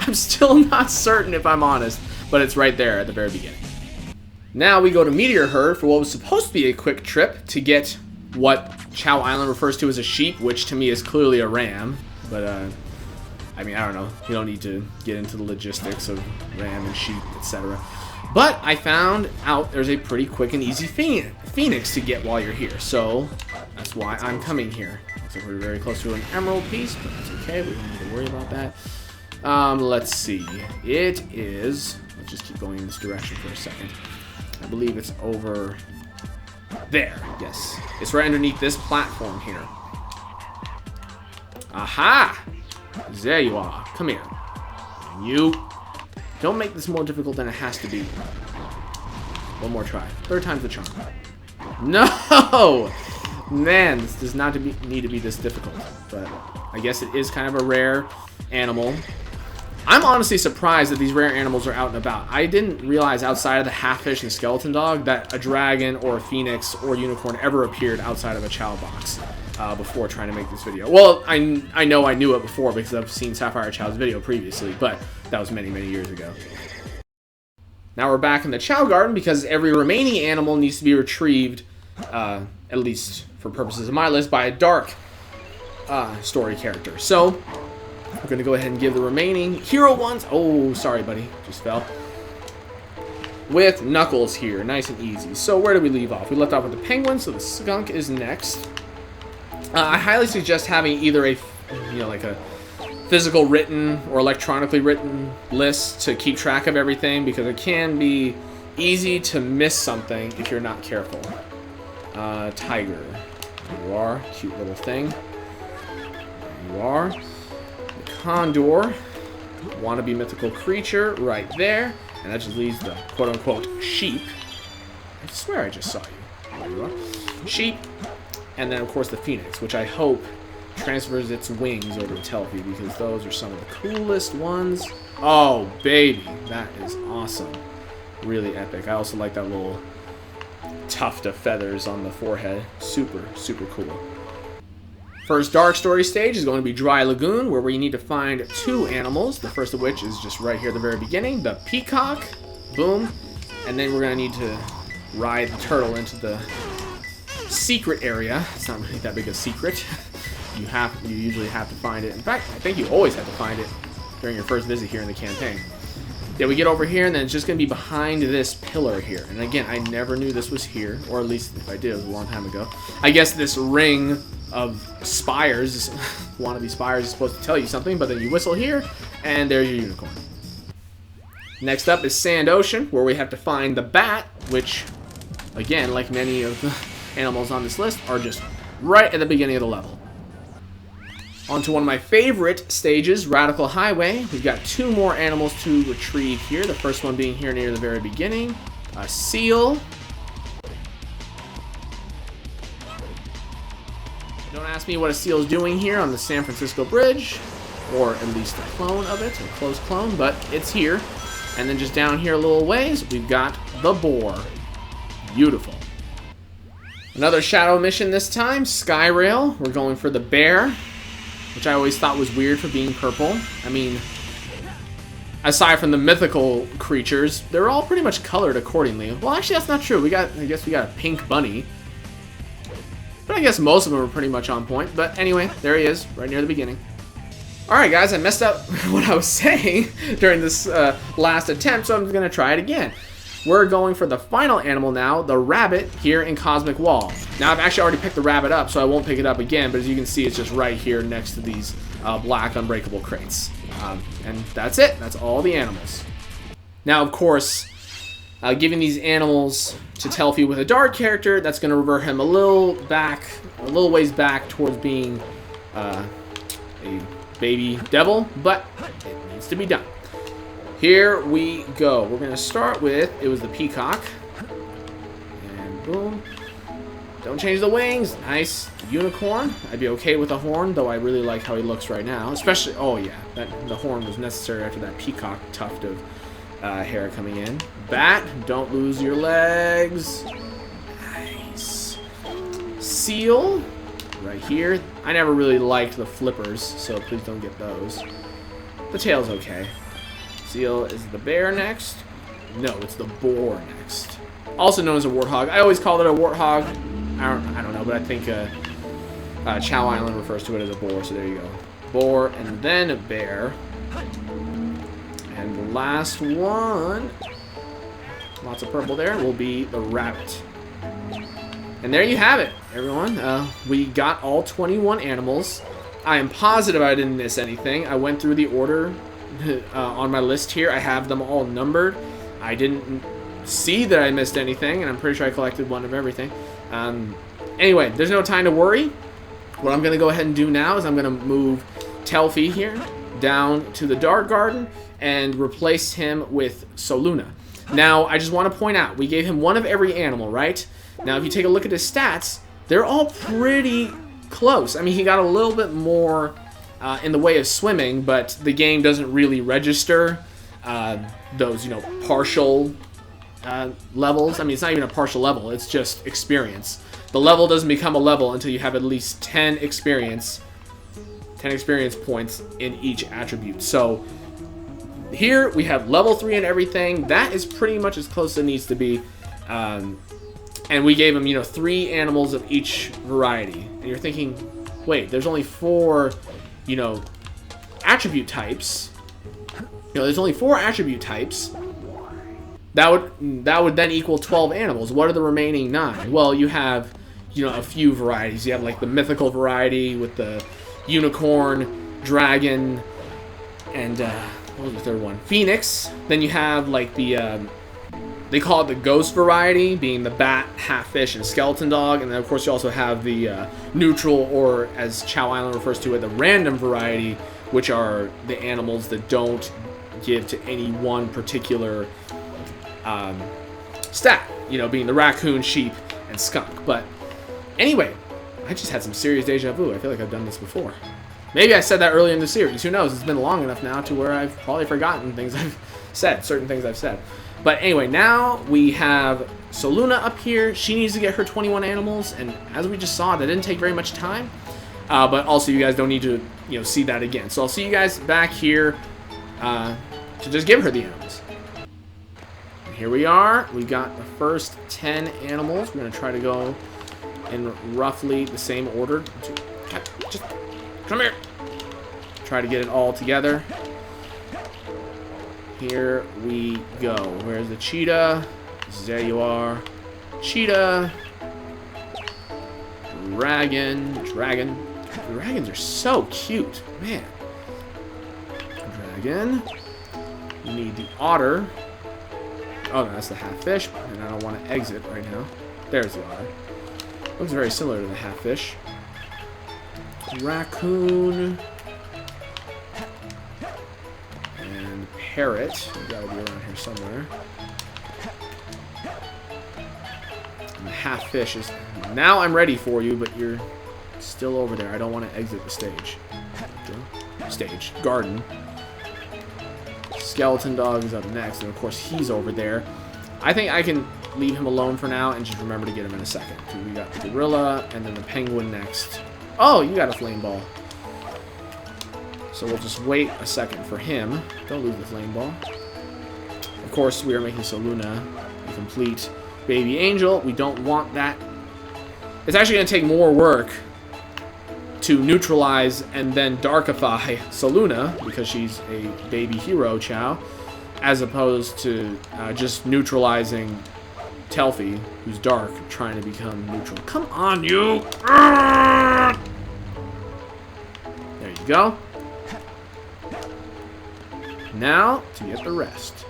I'm still not certain if I'm honest, but it's right there at the very beginning. Now we go to Meteor Herd for what was supposed to be a quick trip to get what Chao Island refers to as a sheep, which to me is clearly a ram. But, I mean, I don't know. You don't need to get into the logistics of ram and sheep, etc. But I found out there's a pretty quick and easy phoenix to get while you're here. So that's why I'm coming here. So we're very close to an emerald piece, but that's okay. We don't need to worry about that. Let's see. It is... Let's just keep going in this direction for a second. I believe it's over there. Yes. It's right underneath this platform here. Aha! There you are. Come here. You. Don't make this more difficult than it has to be. One more try. 3rd time's the charm. No! Man, this does not need to be this difficult, but I guess it is kind of a rare animal. I'm honestly surprised that these rare animals are out and about. I didn't realize outside of the half-fish and skeleton dog that a dragon or a phoenix or unicorn ever appeared outside of a Chao box before trying to make this video. Well, I know I knew it before because I've seen Sapphire Chao's video previously, but that was many, many years ago. Now we're back in the Chao Garden because every remaining animal needs to be retrieved, at least for purposes of my list, by a dark story character. So We're going to go ahead and give the remaining hero ones. Oh, sorry, buddy. Just fell. With Knuckles here. Nice and easy. So where did we leave off? We left off with the penguin, so the skunk is next. I highly suggest having either a, like a physical written or electronically written list to keep track of everything, because it can be easy to miss something if you're not careful. Tiger. There you are. Cute little thing. There you are. The condor. Wannabe mythical creature right there. And that just leaves the quote-unquote sheep. I swear I just saw you. There you are. Sheep. And then, of course, the phoenix, which I hope transfers its wings over to Telfie, because those are some of the coolest ones. Oh, baby. That is awesome. Really epic. I also like that little tuft of feathers on the forehead. Super, super cool. First Dark Story stage is going to be Dry Lagoon, where we need to find 2 animals. The first of which is just right here at the very beginning. The peacock. Boom. And then we're going to need to ride the turtle into the secret area. It's not really that big a secret. You usually have to find it. In fact, I think you always have to find it during your first visit here in the campaign. Yeah, we get over here, and then it's just going to be behind this pillar here. And again, I never knew this was here, or at least if I did, it was a long time ago. I guess this ring of spires, wannabe spires, is supposed to tell you something, but then you whistle here, and there's your unicorn. Next up is Sand Ocean, where we have to find the bat, which, again, like many of the animals on this list, are just right at the beginning of the level. On to one of my favorite stages, Radical Highway. We've got 2 more animals to retrieve here. The first one being here near the very beginning. A seal. Don't ask me what a seal is doing here on the San Francisco Bridge. Or at least a clone of it, a close clone, but it's here. And then just down here a little ways, we've got the boar. Beautiful. Another shadow mission this time, Skyrail. We're going for the bear, which I always thought was weird for being purple. I mean, aside from the mythical creatures, they're all pretty much colored accordingly. Well, actually, that's not true. I guess we got a pink bunny. But I guess most of them are pretty much on point. But anyway, there he is, right near the beginning. Alright, guys, I messed up what I was saying during this last attempt, so I'm going to try it again. We're going for the final animal now, the rabbit, here in Cosmic Wall. Now, I've actually already picked the rabbit up, so I won't pick it up again, but as you can see, it's just right here next to these black unbreakable crates. And that's it. That's all the animals. Now, of course, giving these animals to Telfie with a dark character, that's going to revert him a little ways back towards being a baby devil, but it needs to be done. Here we go. We're going to start with, it was the peacock. And boom. Don't change the wings. Nice. Unicorn. I'd be okay with a horn, though I really like how he looks right now. Especially, oh yeah, the horn was necessary after that peacock tuft of hair coming in. Bat. Don't lose your legs. Nice. Seal. Right here. I never really liked the flippers, so please don't get those. The tail's okay. Seal is the bear next. No, it's the boar next. Also known as a warthog. I always called it a warthog. I don't know, but I think Chao Island refers to it as a boar, so there you go. Boar, and then a bear. And the last one, lots of purple there, will be the rabbit. And there you have it, everyone. We got all 21 animals. I am positive I didn't miss anything. I went through the order on my list here. I have them all numbered. I didn't see that I missed anything, and I'm pretty sure I collected one of everything. Anyway, there's no time to worry. What I'm going to go ahead and do now is I'm going to move Telfie here down to the Dark Garden and replace him with Soluna. Now, I just want to point out, we gave him one of every animal, right? Now, if you take a look at his stats, they're all pretty close. I mean, he got a little bit more in the way of swimming, but the game doesn't really register those, partial levels. I mean, it's not even a partial level, it's just experience. The level doesn't become a level until you have at least 10 experience points in each attribute. So here we have level 3 and everything. That is pretty much as close as it needs to be. And we gave him, 3 animals of each variety. And you're thinking, wait, there's only 4, attribute types, there's only 4 attribute types. That would then equal 12 animals. What are the remaining 9? Well, you have, a few varieties. You have like the mythical variety with the unicorn, dragon, and what was the third one? Phoenix. Then you have like the they call it the ghost variety, being the bat, half fish, and skeleton dog. And then of course you also have the neutral, or as Chao Island refers to it, the random variety, which are the animals that don't give to any one particular stat, being the raccoon, sheep, and skunk. But anyway, I just had some serious deja vu. I feel like I've done this before. Maybe I said that earlier in the series. Who knows? It's been long enough now to where I've probably forgotten things I've said, certain things I've said. But anyway, now we have Soluna up here. She needs to get her 21 animals, and as we just saw, that didn't take very much time. But also, you guys don't need to, see that again. So I'll see you guys back here to just give her the animals. Here we are. We got the first 10 animals. We're going to try to go in roughly the same order. Just come here. Try to get it all together. Here we go. Where's the cheetah? There you are. Cheetah. Dragon. Dragons are so cute. Man. Dragon. You need the otter. Oh, no, that's the half fish, and I don't want to exit right now. There's the otter. Looks very similar to the half fish. Raccoon. And parrot. You gotta be around here somewhere. And the half fish is... Now I'm ready for you, but you're still over there. I don't want to exit the stage. Garden. Skeleton dog is up next, and of course he's over there. I think I can leave him alone for now and just remember to get him in a second. We got the gorilla and then the penguin next. Oh, you got a flame ball. So we'll just wait a second for him. Don't lose the flame ball. Of course, we are making Soluna a complete baby angel. We don't want that. It's actually going to take more work to neutralize and then darkify Soluna, because she's a baby hero Chao, as opposed to just neutralizing Telfie, who's dark, trying to become neutral. Come on, you! There you go. Now, to get the rest.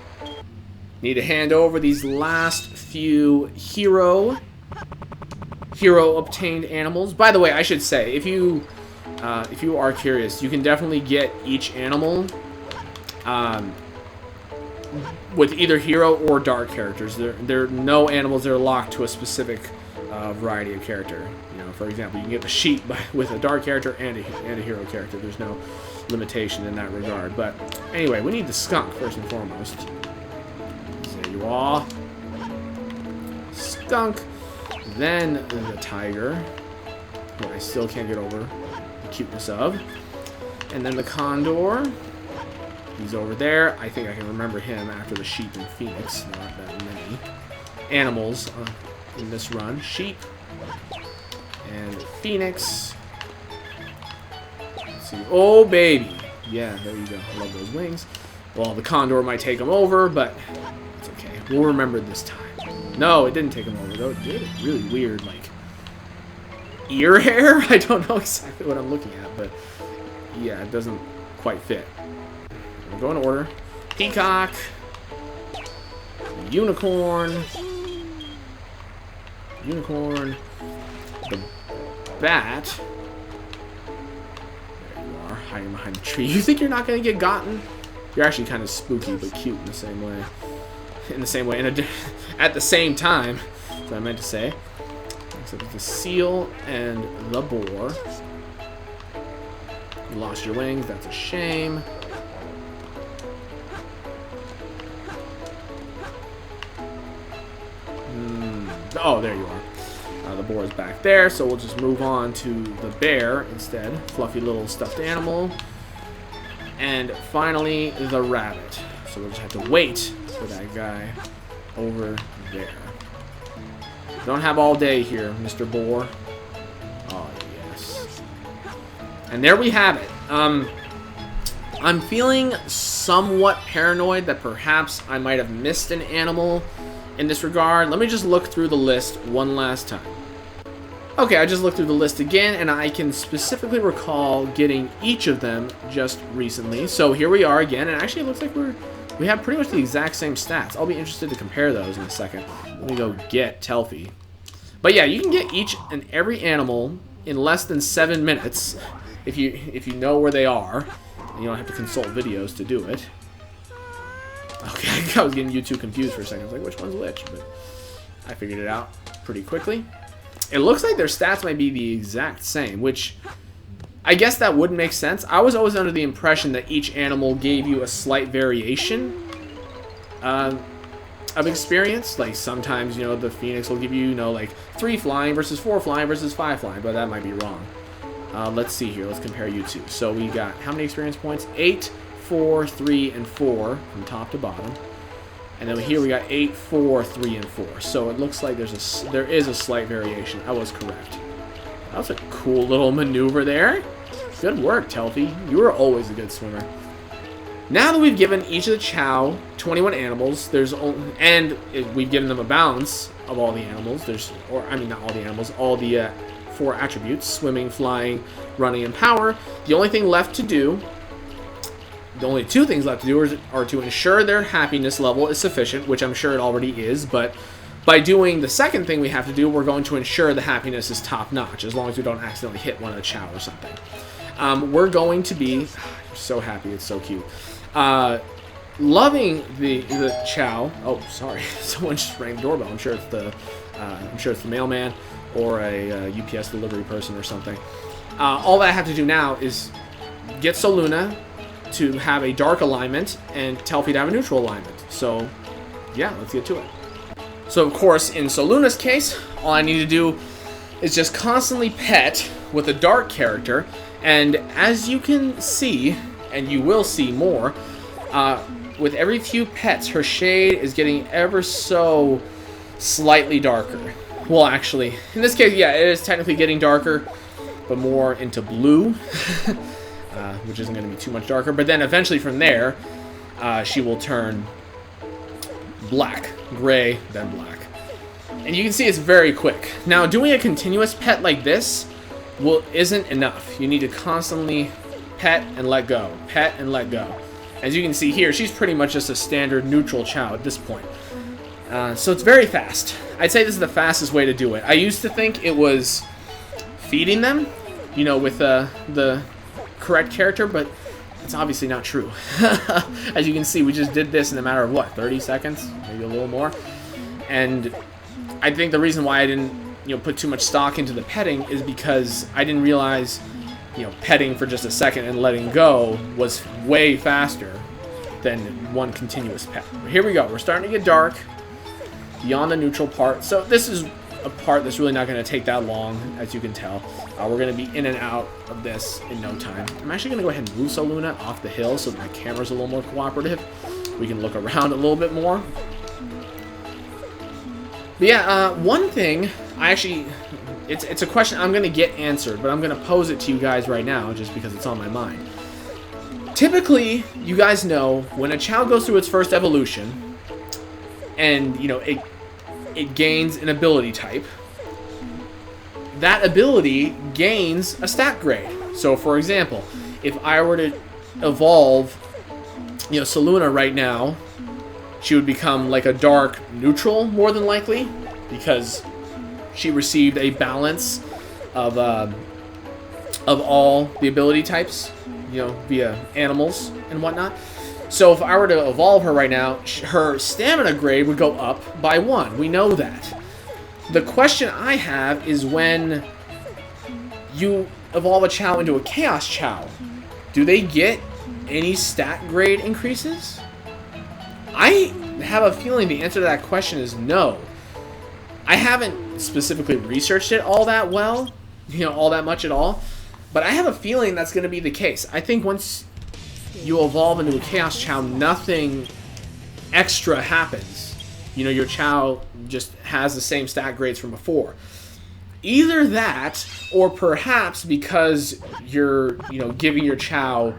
Need to hand over these last few hero obtained animals. By the way, I should say, if you are curious, you can definitely get each animal with either hero or dark characters. There are no animals that are locked to a specific variety of character. For example, you can get the sheep with a dark character and a hero character. There's no limitation in that regard. But anyway, we need the skunk first and foremost. There you are. Skunk. Then the tiger, who I still can't get over the cuteness of. And then the condor. He's over there. I think I can remember him after the sheep and phoenix. Not that many animals in this run. Sheep and phoenix. Let's see. Oh, baby. Yeah, there you go. I love those wings. Well, the condor might take him over, but it's okay. We'll remember this time. No, it didn't take him over, though. It did. Really weird, like, ear hair? I don't know exactly what I'm looking at, but yeah, it doesn't quite fit. We'll go in order. Peacock. Unicorn. The bat. There you are, hiding behind the tree. You think you're not going to get gotten? You're actually kind of spooky, but cute in the same way. At the same time, that's what I meant to say. So there's the seal and the boar. You lost your wings, that's a shame. Oh, there you are. The boar is back there, so we'll just move on to the bear instead. Fluffy little stuffed animal. And finally, the rabbit. So we'll just have to wait for that guy over there. Don't have all day here, Mr. Boar. Oh, yes. And there we have it. I'm feeling somewhat paranoid that perhaps I might have missed an animal in this regard. Let me just look through the list one last time. Okay, I just looked through the list again, and I can specifically recall getting each of them just recently. So here we are again, and actually it looks like we have pretty much the exact same stats. I'll be interested to compare those in a second. Let me go get Telfie. But yeah, you can get each and every animal in less than 7 minutes if you know where they are. You don't have to consult videos to do it. Okay, I was getting you two confused for a second. I was like, which one's which? But I figured it out pretty quickly. It looks like their stats might be the exact same, which I guess that would make sense. I was always under the impression that each animal gave you a slight variation of experience. Like sometimes, you know, the Phoenix will give you, you know, like 3 flying versus 4 flying versus 5 flying, but that might be wrong. Let's see here. Let's compare you two. So we got how many experience points? 8, 4, 3, and 4 from top to bottom. And then here we got 8, 4, 3, and 4. So it looks like there is a slight variation. I was correct. That was a cool little maneuver there. Good work, Telfie. You were always a good swimmer. Now that we've given each of the Chao 21 animals, we've given them a balance of all the animals. I mean not all the animals, all the 4 attributes: swimming, flying, running, and power. The only thing left to do. The only 2 things left to do are to ensure their happiness level is sufficient, which I'm sure it already is, but by doing the second thing we have to do, we're going to ensure the happiness is top-notch, as long as we don't accidentally hit one of the Chao or something. We're going to be... You're so happy, it's so cute. Loving the Chao... Oh, sorry, someone just rang the doorbell. I'm sure it's the mailman or a UPS delivery person or something. All that I have to do now is get Soluna to have a dark alignment and Telfie to have a neutral alignment. So, yeah, let's get to it. So, of course, in Soluna's case, all I need to do is just constantly pet with a dark character, and as you can see, and you will see more, with every few pets, her shade is getting ever so slightly darker. Well, actually, in this case, yeah, it is technically getting darker, but more into blue. Which isn't going to be too much darker. But then eventually from there, she will turn black, gray, then black. And you can see it's very quick. Now, doing a continuous pet like this isn't enough. You need to constantly pet and let go. Pet and let go. As you can see here, she's pretty much just a standard neutral Chao at this point. So it's very fast. I'd say this is the fastest way to do it. I used to think it was feeding them, you know, with the correct character, but it's obviously not true. As you can see, we just did this in a matter of what, 30 seconds, maybe a little more. And I think the reason why I didn't, you know, put too much stock into the petting is because I didn't realize, you know, petting for just a second and letting go was way faster than one continuous pet. Here we go. We're starting to get dark beyond the neutral part. So this is a part that's really not going to take that long, as you can tell. We're going to be in and out of this in no time. I'm actually going to go ahead and move Soluna off the hill so that my camera's a little more cooperative. We can look around a little bit more. But yeah, one thing, it's a question I'm going to get answered, but I'm going to pose it to you guys right now just because it's on my mind. Typically, you guys know, when a Chao goes through its first evolution, and, you know, it gains an ability type, that ability gains a stat grade. So, for example, if I were to evolve, you know, Soluna right now, she would become like a dark neutral, more than likely, because she received a balance of all the ability types, you know, via animals and whatnot. So if I were to evolve her right now, her stamina grade would go up by 1. We know that. The question I have is, when you evolve a Chao into a Chaos Chao, do they get any stat grade increases? I have a feeling the answer to that question is no. I haven't specifically researched it all that well, you know, all that much at all, but I have a feeling that's going to be the case. I think once you evolve into a Chaos Chao, nothing extra happens. You know, your Chao just has the same stat grades from before. Either that, or perhaps because you're, you know, giving your Chao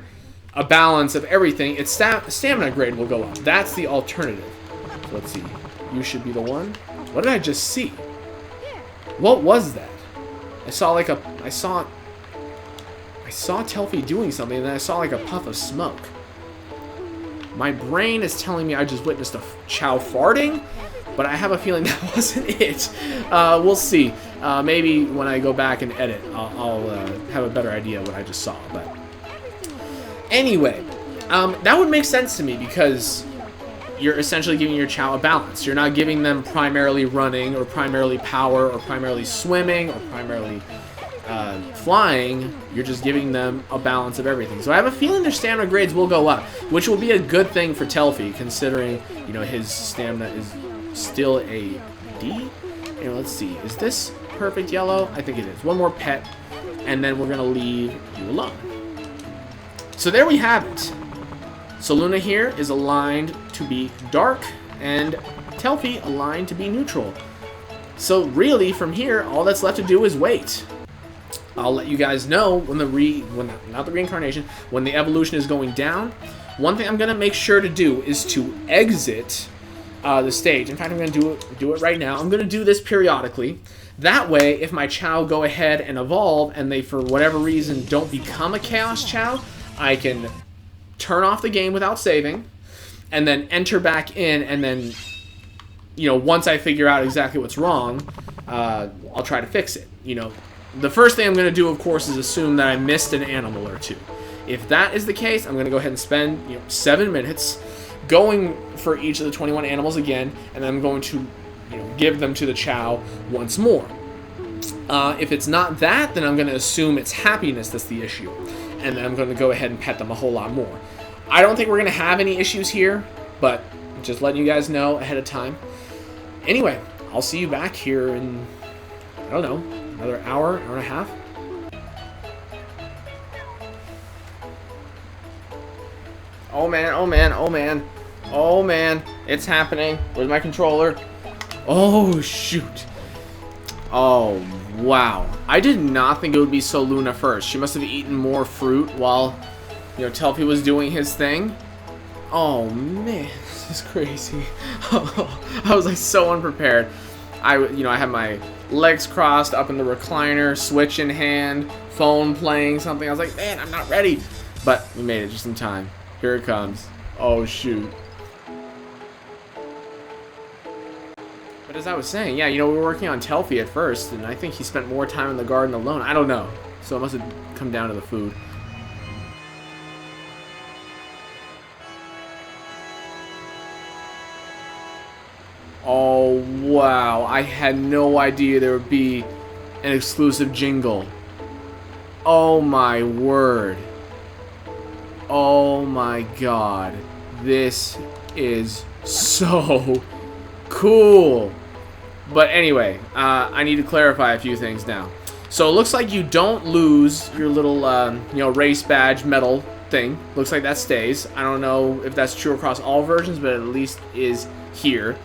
a balance of everything, its stamina grade will go up. That's the alternative. So let's see. You should be the one. What did I just see? What was that? I saw Telfie doing something, and then I saw like a puff of smoke. My brain is telling me I just witnessed a Chao farting, but I have a feeling that wasn't it. We'll see. Maybe when I go back and edit, I'll have a better idea of what I just saw. But anyway, that would make sense to me because you're essentially giving your Chao a balance. You're not giving them primarily running or primarily power or primarily swimming or primarily flying. You're just giving them a balance of everything. So I have a feeling their stamina grades will go up, which will be a good thing for Telfie, considering, you know, his stamina is still a D. You know, let's see. Is this perfect yellow? I think it is. One more pet, and then we're gonna leave you alone. So there we have it. Soluna here is aligned to be dark, and Telfie aligned to be neutral. So really, from here, all that's left to do is wait. I'll let you guys know when not the reincarnation, when the evolution is going down. One thing I'm gonna make sure to do is to exit the stage. In fact, I'm gonna do it right now. I'm gonna do this periodically. That way, if my Chao go ahead and evolve, and they for whatever reason don't become a Chaos Chao, I can turn off the game without saving, and then enter back in, and then, you know, once I figure out exactly what's wrong, I'll try to fix it. You know, the first thing I'm going to do, of course, is assume that I missed an animal or two. If that is the case, I'm going to go ahead and spend 7 minutes going for each of the 21 animals again, and then I'm going to give them to the Chao once more. If it's not that, then I'm going to assume it's happiness that's the issue, and then I'm going to go ahead and pet them a whole lot more. I don't think we're going to have any issues here, but just letting you guys know ahead of time. Anyway, I'll see you back here in, I don't know, another hour and a half. Oh man, oh man, oh man. Oh man, it's happening. Where's my controller? Oh shoot. Oh wow. I did not think it would be Soluna first. She must have eaten more fruit while, Telfie was doing his thing. Oh man, this is crazy. I was like so unprepared. I had my legs crossed up in the recliner, Switch in hand, phone playing something. I was like, man, I'm not ready. But we made it just in time. Here it comes. Oh shoot. But as I was saying, yeah, we were working on Telfie at first, and I think he spent more time in the garden alone. I don't know. So it must have come down to the food. Oh, wow. I had no idea there would be an exclusive jingle. Oh, my word. Oh, my God. This is so cool. But anyway, I need to clarify a few things now. So it looks like you don't lose your little, race badge medal thing. Looks like that stays. I don't know if that's true across all versions, but at least is here.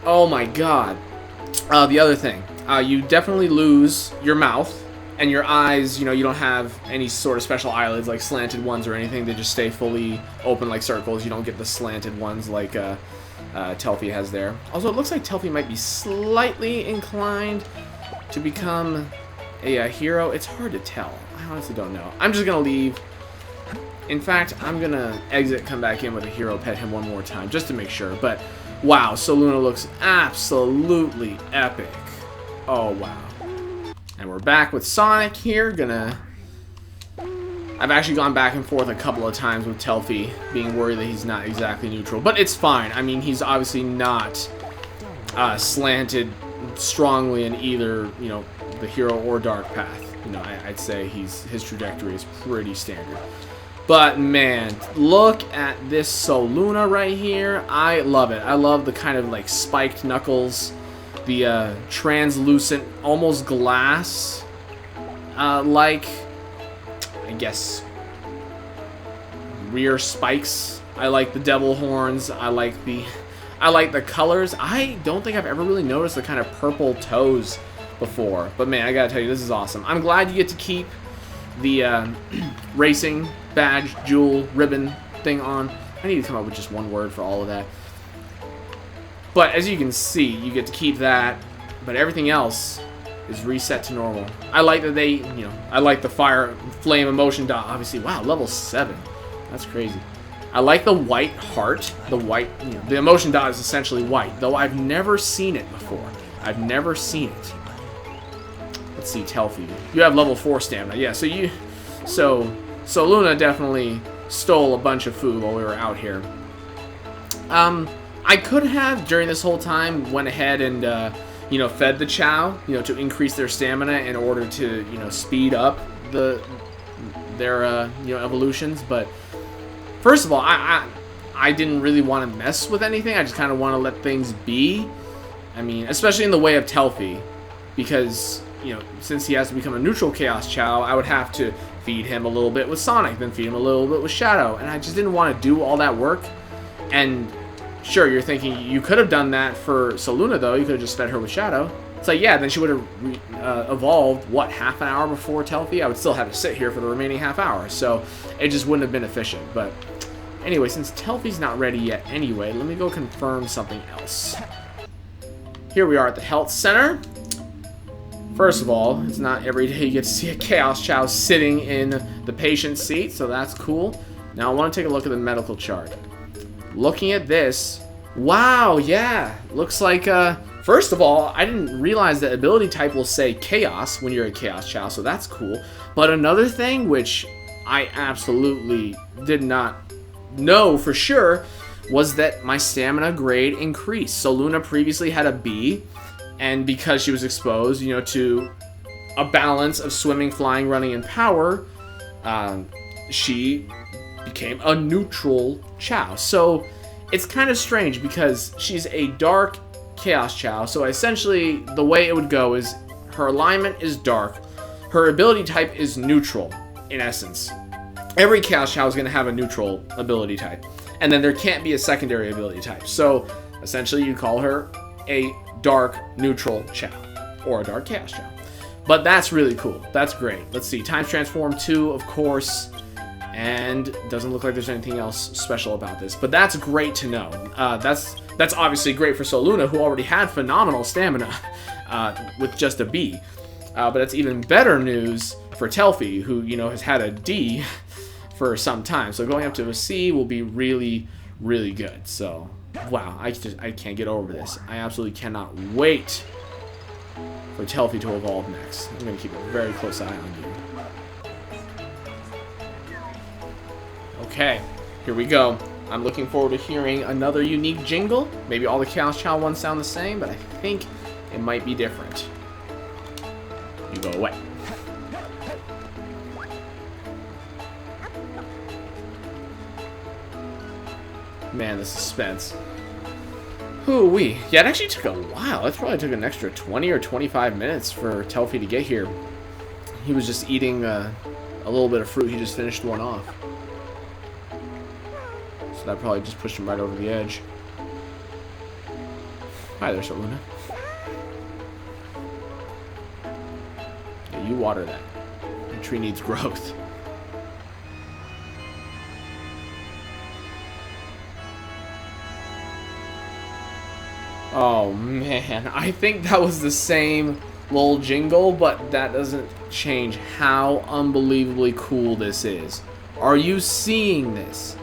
Oh my god. The other thing, you definitely lose your mouth and your eyes. You don't have any sort of special eyelids like slanted ones or anything. They just stay fully open like circles. You don't get the slanted ones like Telfie has there. Also, it looks like Telfie might be slightly inclined to become a hero. It's hard to tell. I honestly don't know. I'm just gonna leave. In fact, I'm gonna exit, come back in with a hero, pet him one more time just to make sure. But wow, Soluna looks absolutely epic. Oh, wow. And we're back with Sonic here. I've actually gone back and forth a couple of times with Telfie, being worried that he's not exactly neutral. But it's fine. I mean, he's obviously not slanted strongly in either, the hero or dark path. I'd say his trajectory is pretty standard. But man, look at this Soluna right here. I love it. I love the kind of like spiked knuckles, the translucent, almost glass, like, I guess, rear spikes. I like the devil horns. I like the colors. I don't think I've ever really noticed the kind of purple toes before. But man, I gotta tell you, this is awesome. I'm glad you get to keep the racing badge, jewel, ribbon thing on. I need to come up with just one word for all of that. But as you can see, you get to keep that, but everything else is reset to normal. I like that they, I like the fire flame emotion dot. Obviously, wow, level 7. That's crazy. I like the white heart. The white, the emotion dot is essentially white, though I've never seen it before. I've never seen it. Let's see, Telfie. You have level 4 stamina. Yeah, so Luna definitely stole a bunch of food while we were out here. I could have, during this whole time, went ahead and, fed the Chao, to increase their stamina in order to, speed up their evolutions. But first of all, I didn't really want to mess with anything. I just kind of want to let things be. I mean, especially in the way of Telfie, because, since he has to become a neutral Chaos Chao, I would have to feed him a little bit with Sonic, then feed him a little bit with Shadow, and I just didn't want to do all that work. And sure, you're thinking you could have done that for Soluna, though. You could have just fed her with Shadow. It's like, yeah, then she would have evolved, what, half an hour before Telfie? I would still have to sit here for the remaining half hour, so it just wouldn't have been efficient. But anyway, since Telfie's not ready yet anyway, let me go confirm something else. Here we are at the health center. First of all, it's not every day you get to see a Chaos Chao sitting in the patient seat, so that's cool. Now I want to take a look at the medical chart. Looking at this, wow, yeah, looks like, first of all, I didn't realize that ability type will say Chaos when you're a Chaos Chao, so that's cool. But another thing, which I absolutely did not know for sure, was that my stamina grade increased. So Luna previously had a B, and because she was exposed, to a balance of swimming, flying, running, and power, she became a neutral Chao. So it's kind of strange because she's a dark Chaos Chao. So essentially, the way it would go is her alignment is dark, her ability type is neutral, in essence. Every Chaos Chao is going to have a neutral ability type, and then there can't be a secondary ability type. So essentially, you call her a dark neutral Chao, or a dark Chaos Chao. But that's really cool. That's great. Let's see. Times Transform 2, of course. And doesn't look like there's anything else special about this. But that's great to know. That's obviously great for Soluna, who already had phenomenal stamina with just a B. But that's even better news for Telfie, who, has had a D for some time. So going up to a C will be really, really good. So, wow, I can't get over this. I absolutely cannot wait for Telfie to evolve next. I'm going to keep a very close eye on you. Okay, here we go. I'm looking forward to hearing another unique jingle. Maybe all the Chaos Chao ones sound the same, but I think it might be different. You go away. Man, the suspense. Hoo-wee. Yeah, it actually took a while. It probably took an extra 20 or 25 minutes for Telfie to get here. He was just eating a little bit of fruit. He just finished one off. So that probably just pushed him right over the edge. Hi there, Soluna. Yeah, you water that. The tree needs growth. Oh man, I think that was the same little jingle, but that doesn't change how unbelievably cool this is. Are you seeing this?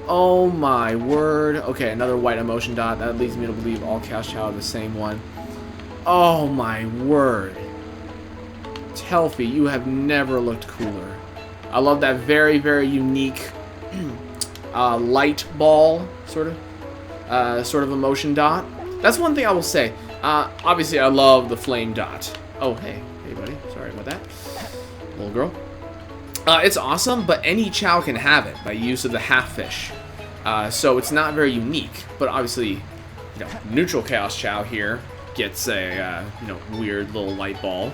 Oh my word. Okay, another white emotion dot. That leads me to believe all Chaos Chao are the same one. Oh my word. Telfie, you have never looked cooler. I love that very, very unique light ball sort of emotion dot. That's one thing I will say. Obviously, I love the flame dot. Oh, hey buddy. Sorry about that, little girl. It's awesome, but any Chao can have it by use of the half fish. So it's not very unique, but obviously, neutral Chaos Chao here gets a weird little light ball,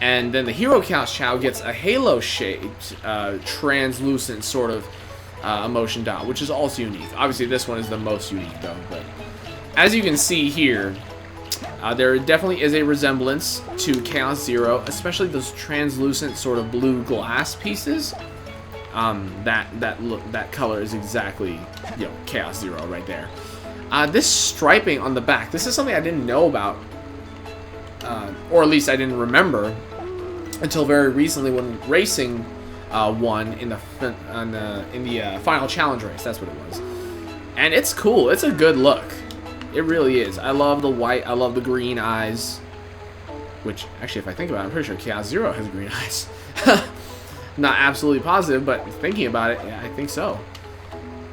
and then the hero Chaos Chao gets a halo-shaped, translucent sort of emotion dot, which is also unique. Obviously, this one is the most unique though, but as you can see here, there definitely is a resemblance to Chaos Zero, especially those translucent sort of blue glass pieces. that color is exactly, you know, Chaos Zero right there. This striping on the back, this is something I didn't know about, or at least I didn't remember until very recently when racing won in the final challenge race. That's what it was, and it's cool. It's a good look. It really is. I love the white. I love the green eyes. Which actually, if I think about it, I'm pretty sure Chaos Zero has green eyes. Not absolutely positive, but thinking about it, yeah, I think so.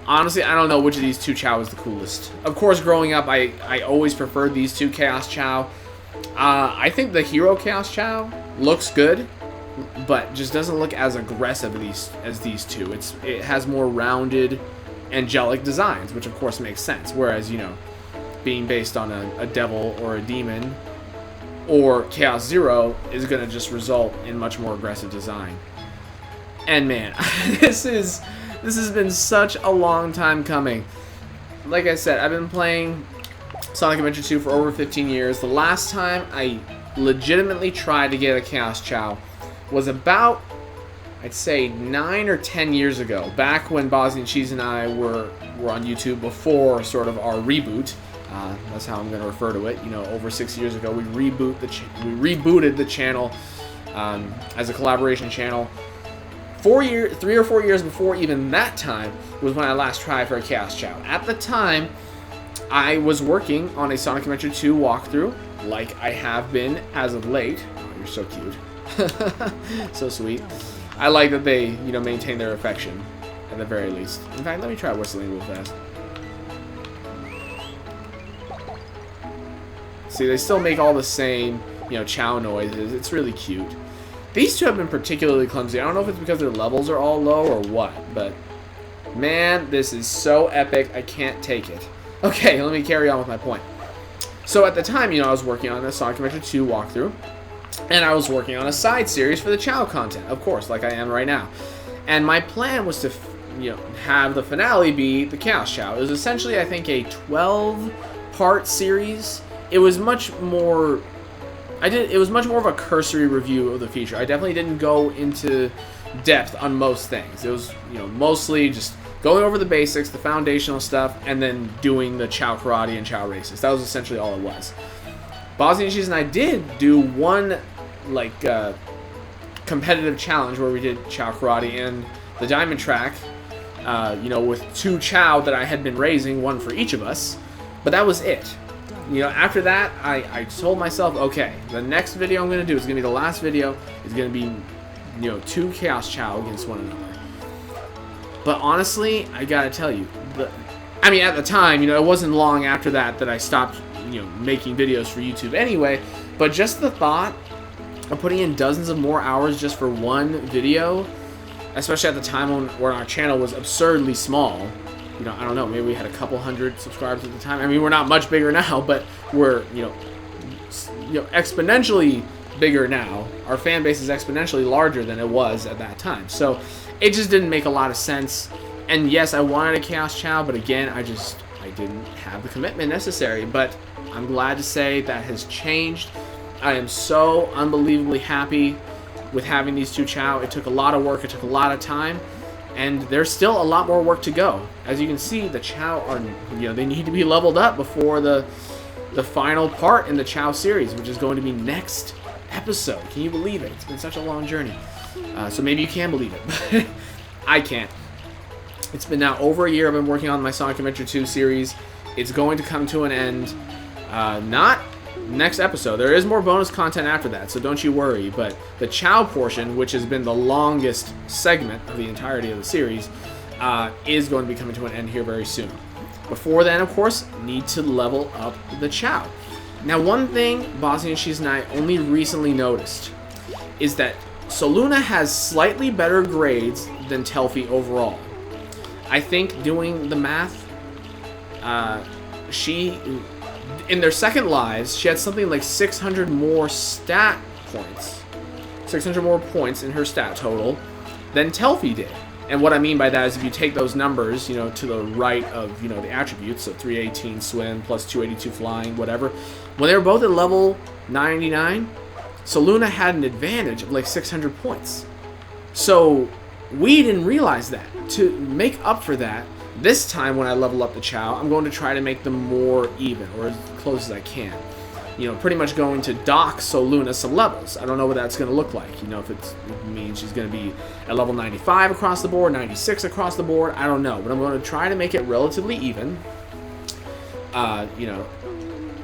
Honestly, I don't know which of these two Chao is the coolest. Of course, growing up, I always preferred these two Chaos Chao. I think the Hero Chaos Chao looks good, but just doesn't look as aggressive as these two. It has more rounded, angelic designs, which of course makes sense. Whereas, you know, being based on a devil or a demon, or Chaos Zero is going to just result in much more aggressive design. And man, this has been such a long time coming. Like I said, I've been playing Sonic Adventure 2 for over 15 years. The last time I legitimately tried to get a Chaos Chao was about, I'd say, 9 or 10 years ago, back when Bosniancheese and I were on YouTube before sort of our reboot. That's how I'm going to refer to it. You know, over 6 years ago, we rebooted the channel as a collaboration channel. 3 or 4 years before even that time was when I last tried for a Chaos Chao. At the time, I was working on a Sonic Adventure 2 walkthrough, like I have been as of late. Oh, you're so cute. So sweet. I like that they, you know, maintain their affection, at the very least. In fact, let me try whistling real fast. See, they still make all the same, you know, Chao noises. It's really cute. These two have been particularly clumsy. I don't know if it's because their levels are all low or what, but man, this is so epic. I can't take it. Okay, let me carry on with my point. So at the time, you know, I was working on a Sonic Adventure 2 walkthrough, and I was working on a side series for the Chao content, of course, like I am right now. And my plan was to, you know, have the finale be the Chaos Chao. It was essentially, I think, a 12-part series. It was much more. It was much more of a cursory review of the feature. I definitely didn't go into depth on most things. It was, you know, mostly just going over the basics, the foundational stuff, and then doing the Chao Karate and Chao races. That was essentially all it was. Bosniancheese and I did do one, like, competitive challenge where we did Chao Karate and the Diamond Track, you know, with 2 Chao that I had been raising, one for each of us, but that was it. You know, after that, I told myself, okay, the next video I'm going to do is going to be the last video. It's going to be, you know, 2 Chaos Chao against one another. But honestly, I got to tell you, I mean, at the time, you know, it wasn't long after that I stopped, you know, making videos for YouTube anyway. But just the thought of putting in dozens of more hours just for one video, especially at the time when our channel was absurdly small. You know, I don't know, maybe we had a couple hundred subscribers at the time. I mean, we're not much bigger now, but we're, you know, exponentially bigger now. Our fan base is exponentially larger than it was at that time. So it just didn't make a lot of sense. And yes, I wanted a Chaos Chao, but again, I didn't have the commitment necessary. But I'm glad to say that has changed. I am so unbelievably happy with having these 2 Chao. It took a lot of work. It took a lot of time. And there's still a lot more work to go. As you can see, the Chao are, you know, they need to be leveled up before the final part in the Chao series, which is going to be next episode. Can you believe it? It's been such a long journey. So maybe you can believe it, but I can't. It's been now over a year I've been working on my Sonic Adventure 2 series. It's going to come to an end, not next episode. There is more bonus content after that, so don't you worry. But the Chao portion, which has been the longest segment of the entirety of the series, is going to be coming to an end here very soon. Before then, of course, need to level up the Chao. Now, one thing Bosniancheese and I only recently noticed is that Soluna has slightly better grades than Telfie overall. I think doing the math, in their second lives, she had something like 600 more stat points. 600 more points in her stat total than Telfie did. And what I mean by that is if you take those numbers, you know, to the right of, you know, the attributes, so 318 swim plus 282 flying, whatever, when they were both at level 99, Soluna had an advantage of like 600 points. So we didn't realize that. To make up for that, this time when I level up the Chao, I'm going to try to make them more even, or as close as I can. You know, pretty much going to dock Soluna some levels. I don't know what that's going to look like. You know, if it means she's going to be at level 95 across the board, 96 across the board, I don't know. But I'm going to try to make it relatively even. You know,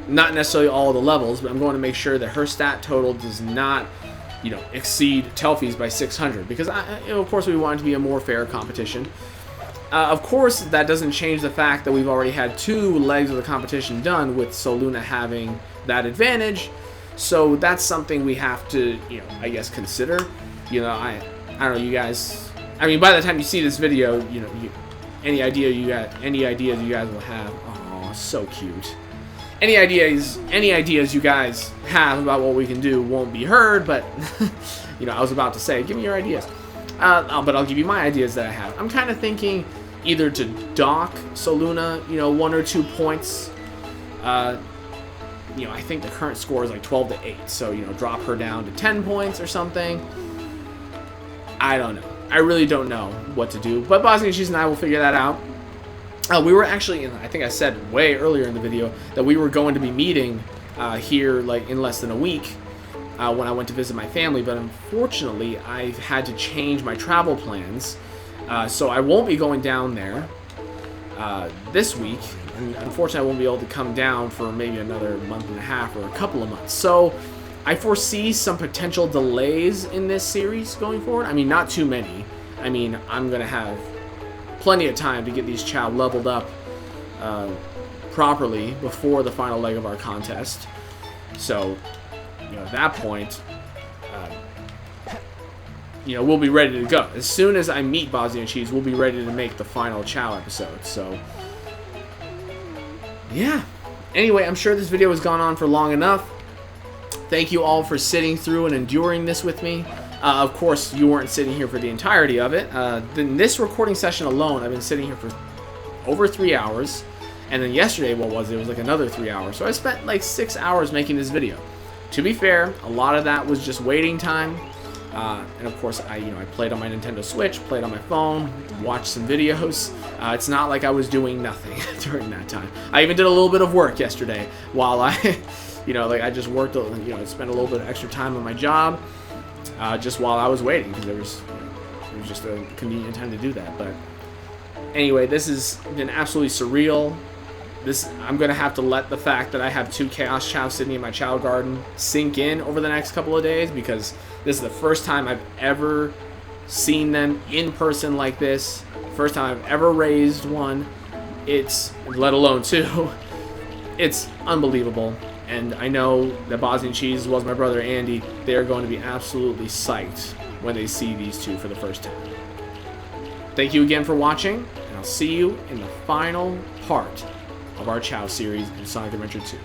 not necessarily all the levels, but I'm going to make sure that her stat total does not, you know, exceed Telfie's by 600. Because, you know, of course, we want it to be a more fair competition. Of course, that doesn't change the fact that we've already had 2 legs of the competition done with Soluna having that advantage. So that's something we have to, you know, I guess consider. You know, I don't know, you guys. I mean, by the time you see this video, you know, any ideas you guys will have. Oh, so cute. Any ideas you guys have about what we can do won't be heard. But you know, I was about to say, give me your ideas. But I'll give you my ideas that I have. I'm kind of thinking either to dock Soluna, you know, 1 or 2 points. You know, I think the current score is like 12 to 8. So, you know, drop her down to 10 points or something. I don't know. I really don't know what to do. But Bosniancheese and I will figure that out. We were actually, I think I said way earlier in the video, that we were going to be meeting here like in less than a week. When I went to visit my family, but unfortunately I've had to change my travel plans, so I won't be going down there this week, and unfortunately I won't be able to come down for maybe another month and a half or a couple of months. So I foresee some potential delays in this series going forward. I mean, not too many. I mean, I'm gonna have plenty of time to get these Chao leveled up properly before the final leg of our contest. So, you know, at that point, you know, we'll be ready to go. As soon as I meet Bosniancheese, we'll be ready to make the final Chao episode. So, yeah. Anyway, I'm sure this video has gone on for long enough. Thank you all for sitting through and enduring this with me. Of course, you weren't sitting here for the entirety of it. In this recording session alone, I've been sitting here for over 3 hours. And then yesterday, what was it? It was like another 3 hours. So I spent like 6 hours making this video. To be fair, a lot of that was just waiting time. And of course, I played on my Nintendo Switch, played on my phone, watched some videos. It's not like I was doing nothing during that time. I even did a little bit of work yesterday while I, you know, like I just worked, you know, I spent a little bit of extra time on my job, just while I was waiting, because it was just a convenient time to do that. But anyway, this has been absolutely surreal. I'm going to have to let the fact that I have 2 Chaos Chao sitting in my Chao garden sink in over the next couple of days, because this is the first time I've ever seen them in person like this. First time I've ever raised one. Let alone 2. It's unbelievable. And I know that Bosniancheese, as well as my brother Andy, they are going to be absolutely psyched when they see these 2 for the first time. Thank you again for watching, and I'll see you in the final part of our Chao series in Sonic Adventure 2.